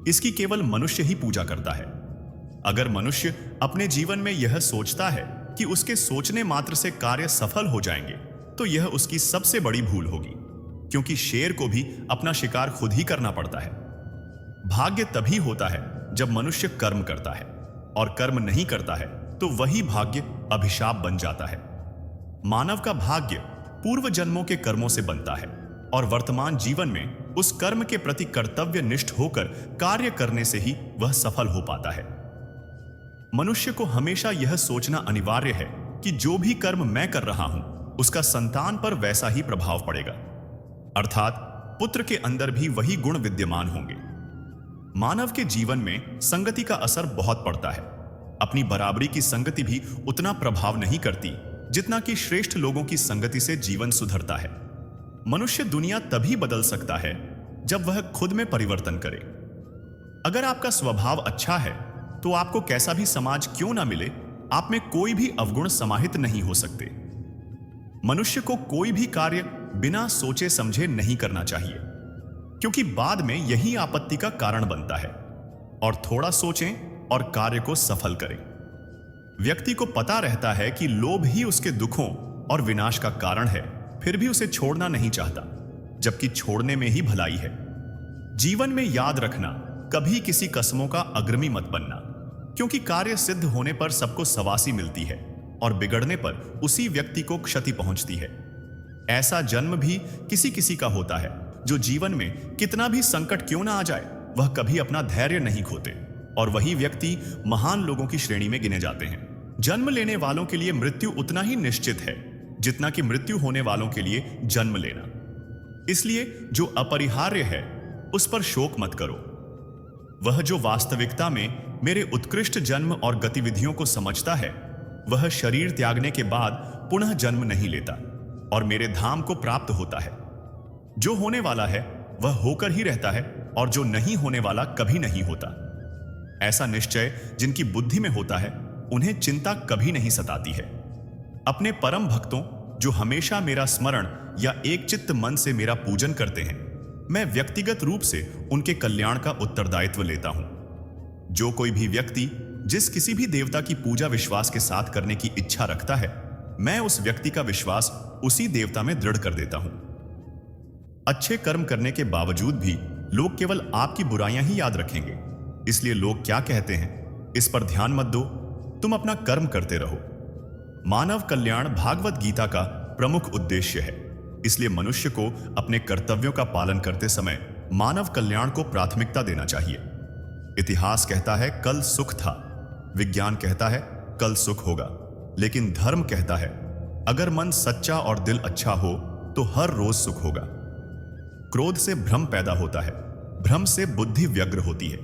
इसकी केवल मनुष्य ही पूजा करता है। अगर मनुष्य अपने जीवन में यह सोचता है कि उसके सोचने मात्र से कार्य सफल हो जाएंगे, तो यह उसकी सबसे बड़ी भूल होगी, क्योंकि शेर को भी अपना शिकार खुद ही करना पड़ता है। भाग्य तभी होता है जब मनुष्य कर्म करता है, और कर्म नहीं करता है तो वही भाग्य अभिशाप बन जाता है। मानव का भाग्य पूर्व जन्मों के कर्मों से बनता है, और वर्तमान जीवन में उस कर्म के प्रति कर्तव्य निष्ठ होकर कार्य करने से ही वह सफल हो पाता है। मनुष्य को हमेशा यह सोचना अनिवार्य है कि जो भी कर्म मैं कर रहा हूं, उसका संतान पर वैसा ही प्रभाव पड़ेगा, अर्थात पुत्र के अंदर भी वही गुण विद्यमान होंगे। मानव के जीवन में संगति का असर बहुत पड़ता है। अपनी बराबरी की संगति भी उतना प्रभाव नहीं करती जितना कि श्रेष्ठ लोगों की संगति से जीवन सुधरता है। मनुष्य दुनिया तभी बदल सकता है जब वह खुद में परिवर्तन करे। अगर आपका स्वभाव अच्छा है तो आपको कैसा भी समाज क्यों ना मिले, आप में कोई भी अवगुण समाहित नहीं हो सकते। मनुष्य को कोई भी कार्य बिना सोचे समझे नहीं करना चाहिए, क्योंकि बाद में यही आपत्ति का कारण बनता है। और थोड़ा सोचें और कार्य को सफल करें। व्यक्ति को पता रहता है कि लोभ ही उसके दुखों और विनाश का कारण है, फिर भी उसे छोड़ना नहीं चाहता, जबकि छोड़ने में ही भलाई है। जीवन में याद रखना, कभी किसी कस्मों का अग्रमी मत बनना, क्योंकि कार्य सिद्ध होने पर सबको सवासी मिलती है और बिगड़ने पर उसी व्यक्ति को क्षति पहुंचती है। ऐसा जन्म भी किसी किसी का होता है जो जीवन में कितना भी संकट क्यों ना आ जाए, वह कभी अपना धैर्य नहीं खोते, और वही व्यक्ति महान लोगों की श्रेणी में गिने जाते हैं। जन्म लेने वालों के लिए मृत्यु उतना ही निश्चित है जितना कि मृत्यु होने वालों के लिए जन्म लेना। इसलिए जो अपरिहार्य है उस पर शोक मत करो। वह जो वास्तविकता में मेरे उत्कृष्ट जन्म और गतिविधियों को समझता है, वह शरीर त्यागने के बाद पुनः जन्म नहीं लेता और मेरे धाम को प्राप्त होता है। जो होने वाला है वह होकर ही रहता है, और जो नहीं होने वाला कभी नहीं होता। ऐसा निश्चय जिनकी बुद्धि में होता है, उन्हें चिंता कभी नहीं सताती है। अपने परम भक्तों जो हमेशा मेरा स्मरण या एक चित्त मन से मेरा पूजन करते हैं, मैं व्यक्तिगत रूप से उनके कल्याण का उत्तरदायित्व लेता हूं। जो कोई भी व्यक्ति जिस किसी भी देवता की पूजा विश्वास के साथ करने की इच्छा रखता है, मैं उस व्यक्ति का विश्वास उसी देवता में दृढ़ कर देता हूं। अच्छे कर्म करने के बावजूद भी लोग केवल आपकी बुराइयां ही याद रखेंगे, इसलिए लोग क्या कहते हैं इस पर ध्यान मत दो, तुम अपना कर्म करते रहो। मानव कल्याण भागवत गीता का प्रमुख उद्देश्य है, इसलिए मनुष्य को अपने कर्तव्यों का पालन करते समय मानव कल्याण को प्राथमिकता देना चाहिए। इतिहास कहता है कल सुख था, विज्ञान कहता है कल सुख होगा, लेकिन धर्म कहता है अगर मन सच्चा और दिल अच्छा हो तो हर रोज सुख होगा। क्रोध से भ्रम पैदा होता है, भ्रम से बुद्धि व्यग्र होती है।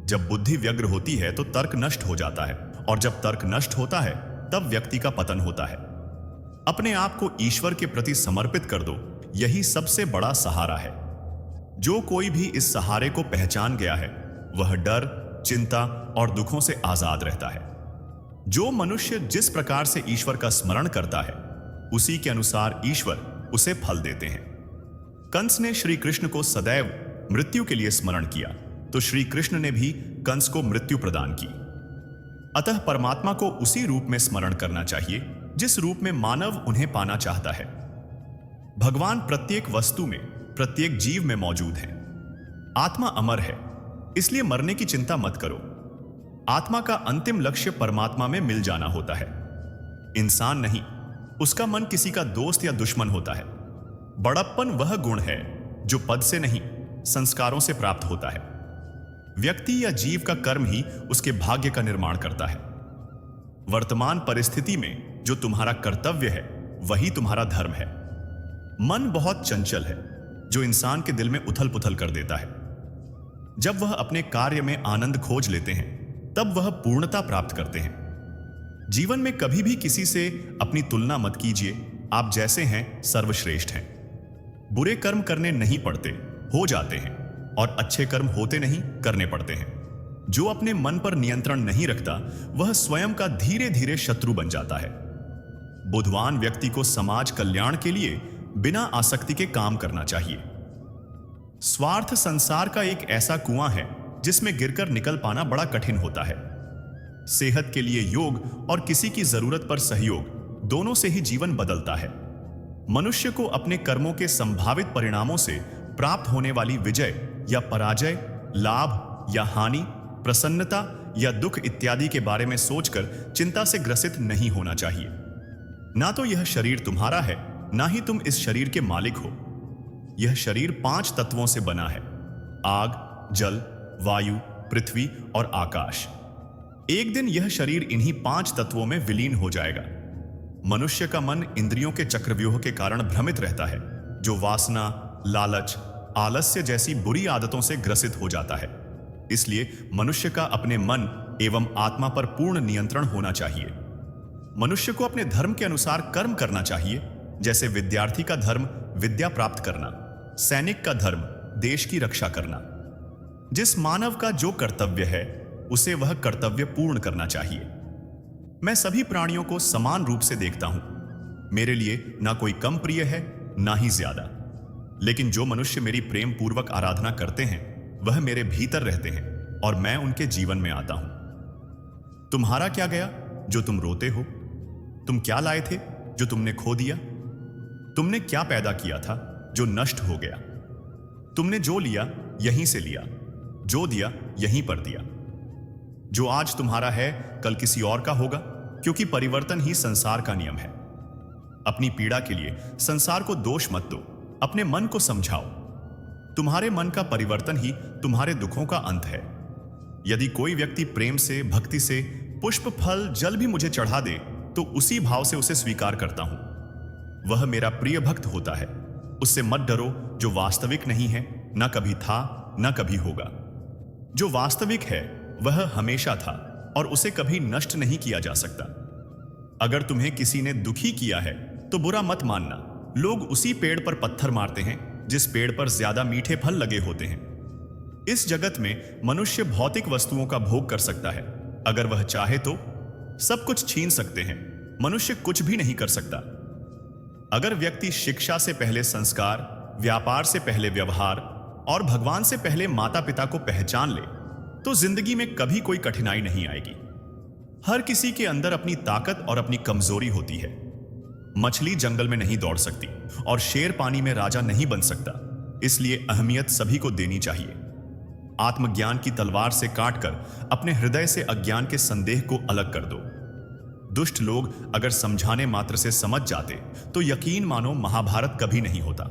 जब बुद्धि व्यग्र होती है तो तर्क नष्ट हो जाता है, और जब तर्क नष्ट होता है तब व्यक्ति का पतन होता है। अपने आप को ईश्वर के प्रति समर्पित कर दो, यही सबसे बड़ा सहारा है। जो कोई भी इस सहारे को पहचान गया है वह डर, चिंता और दुखों से आजाद रहता है। जो मनुष्य जिस प्रकार से ईश्वर का स्मरण करता है, उसी के अनुसार ईश्वर उसे फल देते हैं। कंस ने श्री कृष्ण को सदैव मृत्यु के लिए स्मरण किया, तो श्री कृष्ण ने भी कंस को मृत्यु प्रदान की। अतः परमात्मा को उसी रूप में स्मरण करना चाहिए जिस रूप में मानव उन्हें पाना चाहता है। भगवान प्रत्येक वस्तु में, प्रत्येक जीव में मौजूद है। आत्मा अमर है, इसलिए मरने की चिंता मत करो। आत्मा का अंतिम लक्ष्य परमात्मा में मिल जाना होता है, इंसान नहीं। उसका मन किसी का दोस्त या दुश्मन होता है। बड़प्पन वह गुण है जो पद से नहीं, संस्कारों से प्राप्त होता है। व्यक्ति या जीव का कर्म ही उसके भाग्य का निर्माण करता है। वर्तमान परिस्थिति में जो तुम्हारा कर्तव्य है वही तुम्हारा धर्म है। मन बहुत चंचल है, जो इंसान के दिल में उथल पुथल कर देता है। जब वह अपने कार्य में आनंद खोज लेते हैं तब वह पूर्णता प्राप्त करते हैं। जीवन में कभी भी किसी से अपनी तुलना मत कीजिए। आप जैसे हैं सर्वश्रेष्ठ हैं। बुरे कर्म करने नहीं पड़ते, हो जाते हैं, और अच्छे कर्म होते नहीं, करने पड़ते हैं। जो अपने मन पर नियंत्रण नहीं रखता वह स्वयं का धीरे धीरे शत्रु बन जाता है। बुद्धिमान व्यक्ति को समाज कल्याण के लिए बिना आसक्ति के काम करना चाहिए। स्वार्थ संसार का एक ऐसा कुआं है जिसमें गिरकर निकल पाना बड़ा कठिन होता है। सेहत के लिए योग और किसी की जरूरत पर सहयोग, दोनों से ही जीवन बदलता है। मनुष्य को अपने कर्मों के संभावित परिणामों से प्राप्त होने वाली विजय या पराजय, लाभ या हानि, प्रसन्नता या दुख इत्यादि के बारे में सोचकर चिंता से ग्रसित नहीं होना चाहिए। ना तो यह शरीर तुम्हारा है, ना ही तुम इस शरीर के मालिक हो। यह शरीर 5 तत्वों से बना है: आग, जल, वायु, पृथ्वी और आकाश। एक दिन यह शरीर इन्हीं 5 तत्वों में विलीन हो जाएगा। मनुष्य का मन इंद्रियों के चक्रव्यूह के कारण भ्रमित रहता है, जो वासना, लालच, आलस्य जैसी बुरी आदतों से ग्रसित हो जाता है। इसलिए मनुष्य का अपने मन एवं आत्मा पर पूर्ण नियंत्रण होना चाहिए। मनुष्य को अपने धर्म के अनुसार कर्म करना चाहिए। जैसे विद्यार्थी का धर्म विद्या प्राप्त करना, सैनिक का धर्म देश की रक्षा करना। जिस मानव का जो कर्तव्य है उसे वह कर्तव्य पूर्ण करना चाहिए। मैं सभी प्राणियों को समान रूप से देखता हूं। मेरे लिए ना कोई कम प्रिय है, ना ही ज्यादा। लेकिन जो मनुष्य मेरी प्रेम पूर्वक आराधना करते हैं वह मेरे भीतर रहते हैं और मैं उनके जीवन में आता हूं। तुम्हारा क्या गया जो तुम रोते हो? तुम क्या लाए थे जो तुमने खो दिया? तुमने क्या पैदा किया था जो नष्ट हो गया? तुमने जो लिया यहीं से लिया, जो दिया यहीं पर दिया। जो आज तुम्हारा है कल किसी और का होगा, क्योंकि परिवर्तन ही संसार का नियम है। अपनी पीड़ा के लिए संसार को दोष मत दो, अपने मन को समझाओ। तुम्हारे मन का परिवर्तन ही तुम्हारे दुखों का अंत है। यदि कोई व्यक्ति प्रेम से, भक्ति से पुष्प, फल, जल भी मुझे चढ़ा दे तो उसी भाव से उसे स्वीकार करता हूं। वह मेरा प्रिय भक्त होता है। उससे मत डरो जो वास्तविक नहीं है, न कभी था, न कभी होगा। जो वास्तविक है वह हमेशा था और उसे कभी नष्ट नहीं किया जा सकता। अगर तुम्हें किसी ने दुखी किया है तो बुरा मत मानना। लोग उसी पेड़ पर पत्थर मारते हैं जिस पेड़ पर ज्यादा मीठे फल लगे होते हैं। इस जगत में मनुष्य भौतिक वस्तुओं का भोग कर सकता है। अगर वह चाहे तो सब कुछ छीन सकते हैं, मनुष्य कुछ भी नहीं कर सकता। अगर व्यक्ति शिक्षा से पहले संस्कार, व्यापार से पहले व्यवहार और भगवान से पहले माता पिता को पहचान ले तो जिंदगी में कभी कोई कठिनाई नहीं आएगी। हर किसी के अंदर अपनी ताकत और अपनी कमजोरी होती है। मछली जंगल में नहीं दौड़ सकती और शेर पानी में राजा नहीं बन सकता। इसलिए अहमियत सभी को देनी चाहिए। आत्मज्ञान की तलवार से काटकर अपने हृदय से अज्ञान के संदेह को अलग कर दो। दुष्ट लोग अगर समझाने मात्र से समझ जाते तो यकीन मानो महाभारत कभी नहीं होता।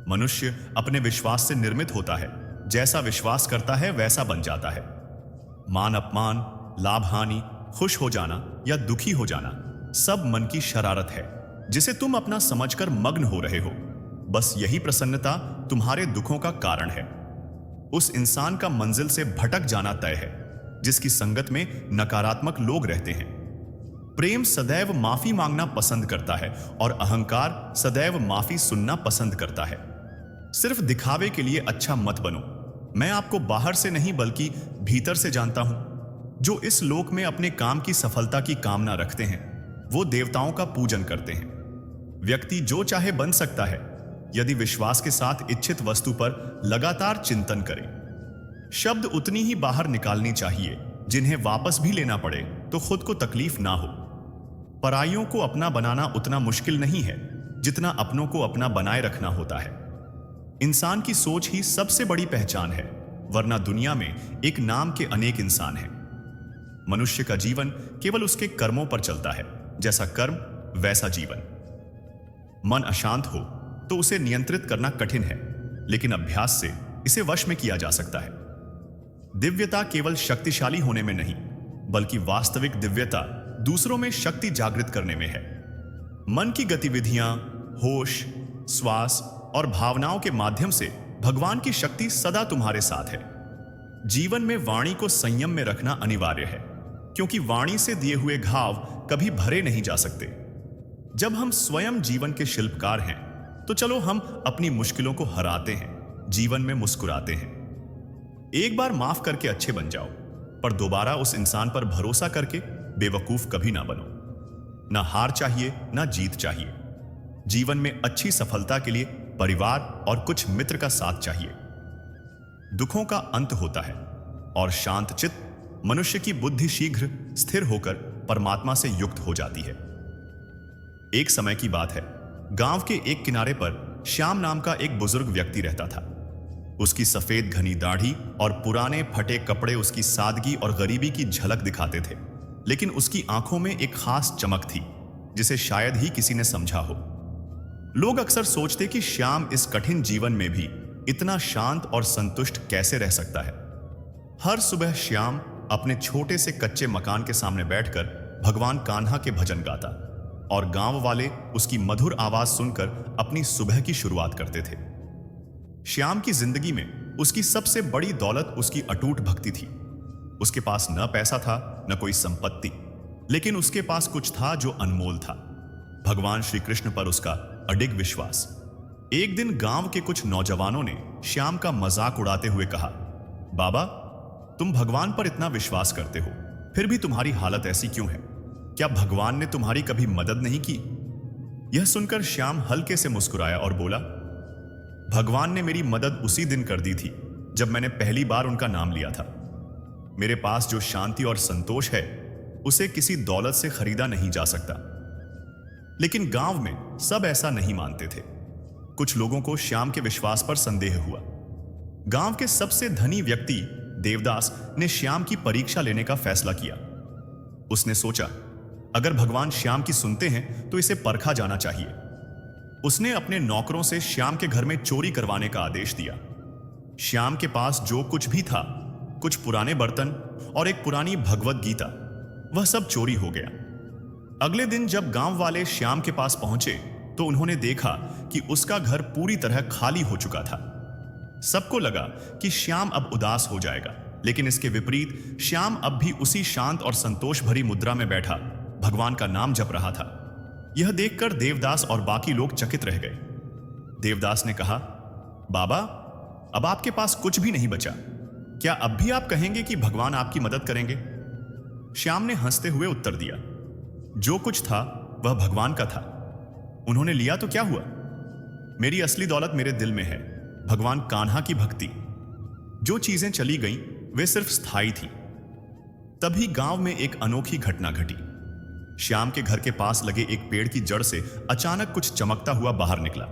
मनुष्य अपने विश्वास से निर्मित होता है। जैसा विश्वास करता है वैसा बन जाता है। मान अपमान, लाभ हानि, खुश हो जाना या दुखी हो जाना सब मन की शरारत है जिसे तुम अपना समझकर मग्न हो रहे हो। बस यही प्रसन्नता तुम्हारे दुखों का कारण है। उस इंसान का मंजिल से भटक जाना तय है जिसकी संगत में नकारात्मक लोग रहते हैं। प्रेम सदैव माफी मांगना पसंद करता है और अहंकार सदैव माफी सुनना पसंद करता है। सिर्फ दिखावे के लिए अच्छा मत बनो। मैं आपको बाहर से नहीं बल्कि भीतर से जानता हूं। जो इस लोक में अपने काम की सफलता की कामना रखते हैं वो देवताओं का पूजन करते हैं। व्यक्ति जो चाहे बन सकता है यदि विश्वास के साथ इच्छित वस्तु पर लगातार चिंतन करे। शब्द उतनी ही बाहर निकालनी चाहिए जिन्हें वापस भी लेना पड़े तो खुद को तकलीफ ना हो। पराइयों को अपना बनाना उतना मुश्किल नहीं है जितना अपनों को अपना बनाए रखना होता है। इंसान की सोच ही सबसे बड़ी पहचान है, वरना दुनिया में एक नाम के अनेक इंसान हैं। मनुष्य का जीवन केवल उसके कर्मों पर चलता है। जैसा कर्म वैसा जीवन। मन अशांत हो तो उसे नियंत्रित करना कठिन है, लेकिन अभ्यास से इसे वश में किया जा सकता है। दिव्यता केवल शक्तिशाली होने में नहीं, बल्कि वास्तविक दिव्यता दूसरों में शक्ति जागृत करने में है। मन की गतिविधियां, होश, श्वास और भावनाओं के माध्यम से भगवान की शक्ति सदा तुम्हारे साथ है। जीवन में वाणी को संयम में रखना अनिवार्य है, क्योंकि वाणी से दिए हुए घाव कभी भरे नहीं जा सकते। जब हम स्वयं जीवन के शिल्पकार हैं, तो चलो हम अपनी मुश्किलों को हराते हैं, जीवन में मुस्कुराते हैं। एक बार माफ करके अच्छे बन जाओ, पर दोबारा उस इंसान पर भरोसा करके बेवकूफ कभी ना बनो। ना हार चाहिए, ना जीत चाहिए। जीवन में अच्छी सफलता के लिए परिवार और कुछ मित्र का साथ चाहिए। दुखों का अंत होता है और शांत चित्त मनुष्य की बुद्धि शीघ्र स्थिर होकर परमात्मा से युक्त हो जाती है। एक समय की बात है, गांव के एक किनारे पर श्याम नाम का एक बुजुर्ग व्यक्ति रहता था। उसकी सफेद घनी दाढ़ी और पुराने फटे कपड़े उसकी सादगी और गरीबी की झलक दिखाते थे, लेकिन उसकी आंखों में एक खास चमक थी जिसे शायद ही किसी ने समझा हो। लोग अक्सर सोचते कि श्याम इस कठिन जीवन में भी इतना शांत और संतुष्ट कैसे रह सकता है। हर सुबह श्याम अपने छोटे से कच्चे मकान के सामने बैठकर भगवान कान्हा के भजन गाता और गांव वाले उसकी मधुर आवाज सुनकर अपनी सुबह की शुरुआत करते थे। श्याम की जिंदगी में उसकी सबसे बड़ी दौलत उसकी अटूट भक्ति थी। उसके पास न पैसा था, न कोई संपत्ति, लेकिन उसके पास कुछ था जो अनमोल था, भगवान श्री कृष्ण पर उसका अडिग विश्वास। एक दिन गांव के कुछ नौजवानों ने श्याम का मजाक उड़ाते हुए कहा, बाबा, तुम भगवान पर इतना विश्वास करते हो, फिर भी तुम्हारी हालत ऐसी क्यों है? क्या भगवान ने तुम्हारी कभी मदद नहीं की? यह सुनकर श्याम हल्के से मुस्कुराया और बोला, भगवान ने मेरी मदद उसी दिन कर दी थी जब मैंने पहली बार उनका नाम लिया था। मेरे पास जो शांति और संतोष है, उसे किसी दौलत से खरीदा नहीं जा सकता। लेकिन गांव में सब ऐसा नहीं मानते थे। कुछ लोगों को श्याम के विश्वास पर संदेह हुआ। गांव के सबसे धनी व्यक्ति देवदास ने श्याम की परीक्षा लेने का फैसला किया। उसने सोचा, अगर भगवान श्याम की सुनते हैं तो इसे परखा जाना चाहिए। उसने अपने नौकरों से श्याम के घर में चोरी करवाने का आदेश दिया। श्याम के पास जो कुछ भी था, कुछ पुराने बर्तन और एक पुरानी भगवत गीता, वह सब चोरी हो गया। अगले दिन जब गांव वाले श्याम के पास पहुंचे तो उन्होंने देखा कि उसका घर पूरी तरह खाली हो चुका था। सबको लगा कि श्याम अब उदास हो जाएगा, लेकिन इसके विपरीत श्याम अब भी उसी शांत और संतोष भरी मुद्रा में बैठा भगवान का नाम जप रहा था। यह देखकर देवदास और बाकी लोग चकित रह गए। देवदास ने कहा, बाबा, अब आपके पास कुछ भी नहीं बचा। क्या अब भी आप कहेंगे कि भगवान आपकी मदद करेंगे? श्याम ने हंसते हुए उत्तर दिया, जो कुछ था वह भगवान का था। उन्होंने लिया तो क्या हुआ? मेरी असली दौलत मेरे दिल में है, भगवान कान्हा की भक्ति। जो चीजें चली गईं वे सिर्फ स्थायी थी। तभी गांव में एक अनोखी घटना घटी। श्याम के घर के पास लगे एक पेड़ की जड़ से अचानक कुछ चमकता हुआ बाहर निकला।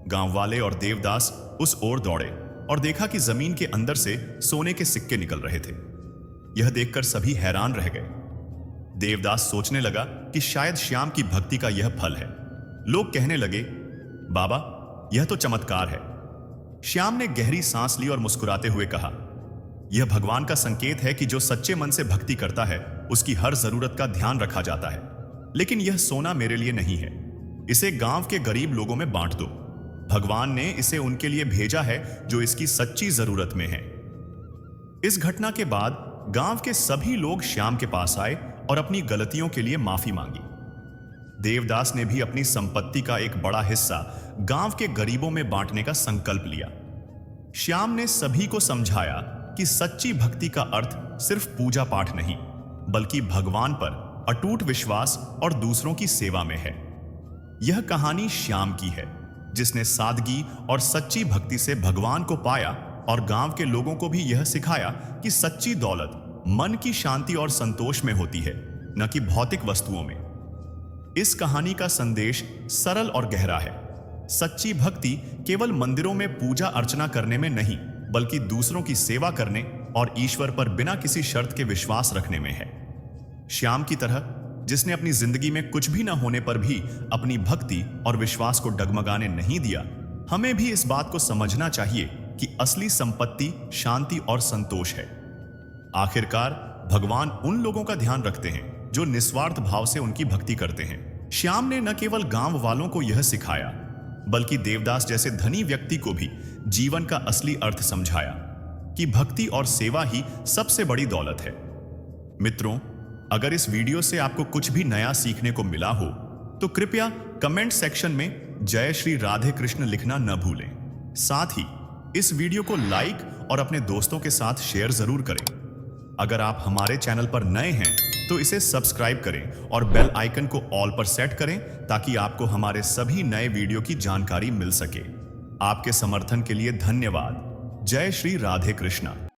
गांव वाले और देवदास उस ओर दौड़े और देखा कि जमीन के अंदर से सोने के सिक्के निकल रहे थे। यह देखकर सभी हैरान रह गए। देवदास सोचने लगा कि शायद श्याम की भक्ति का यह फल है। लोग कहने लगे, बाबा, यह तो चमत्कार है। श्याम ने गहरी सांस ली और मुस्कुराते हुए कहा, यह भगवान का संकेत है कि जो सच्चे मन से भक्ति करता है उसकी हर जरूरत का ध्यान रखा जाता है। लेकिन यह सोना मेरे लिए नहीं है, इसे गांव के गरीब लोगों में बांट दो। भगवान ने इसे उनके लिए भेजा है जो इसकी सच्ची जरूरत में है। इस घटना के बाद गांव के सभी लोग श्याम के पास आए और अपनी गलतियों के लिए माफी मांगी। देवदास ने भी अपनी संपत्ति का एक बड़ा हिस्सा गांव के गरीबों में बांटने का संकल्प लिया। श्याम ने सभी को समझाया कि सच्ची भक्ति का अर्थ सिर्फ पूजा पाठ नहीं, बल्कि भगवान पर अटूट विश्वास और दूसरों की सेवा में है। यह कहानी श्याम की है, जिसने सादगी और सच्ची भक्ति से भगवान को पाया और गांव के लोगों को भी यह सिखाया कि सच्ची दौलत मन की शांति और संतोष में होती है, न कि भौतिक वस्तुओं में। इस कहानी का संदेश सरल और गहरा है। सच्ची भक्ति केवल मंदिरों में पूजा अर्चना करने में नहीं, बल्कि दूसरों की सेवा करने और ईश्वर पर बिना किसी शर्त के विश्वास रखने में है। श्याम की तरह, जिसने अपनी जिंदगी में कुछ भी न होने पर भी अपनी भक्ति और विश्वास को डगमगाने नहीं दिया, हमें भी इस बात को समझना चाहिए कि असली संपत्ति शांति और संतोष है। आखिरकार भगवान उन लोगों का ध्यान रखते हैं जो निस्वार्थ भाव से उनकी भक्ति करते हैं। श्याम ने न केवल गांव वालों को यह सिखाया, बल्कि देवदास जैसे धनी व्यक्ति को भी जीवन का असली अर्थ समझाया कि भक्ति और सेवा ही सबसे बड़ी दौलत है। मित्रों, अगर इस वीडियो से आपको कुछ भी नया सीखने को मिला हो तो कृपया कमेंट सेक्शन में जय श्री राधे कृष्ण लिखना न भूलें। साथ ही इस वीडियो को लाइक और अपने दोस्तों के साथ शेयर जरूर करें। अगर आप हमारे चैनल पर नए हैं तो इसे सब्सक्राइब करें और बेल आइकन को ऑल पर सेट करें ताकि आपको हमारे सभी नए वीडियो की जानकारी मिल सके। आपके समर्थन के लिए धन्यवाद। जय श्री राधे कृष्णा।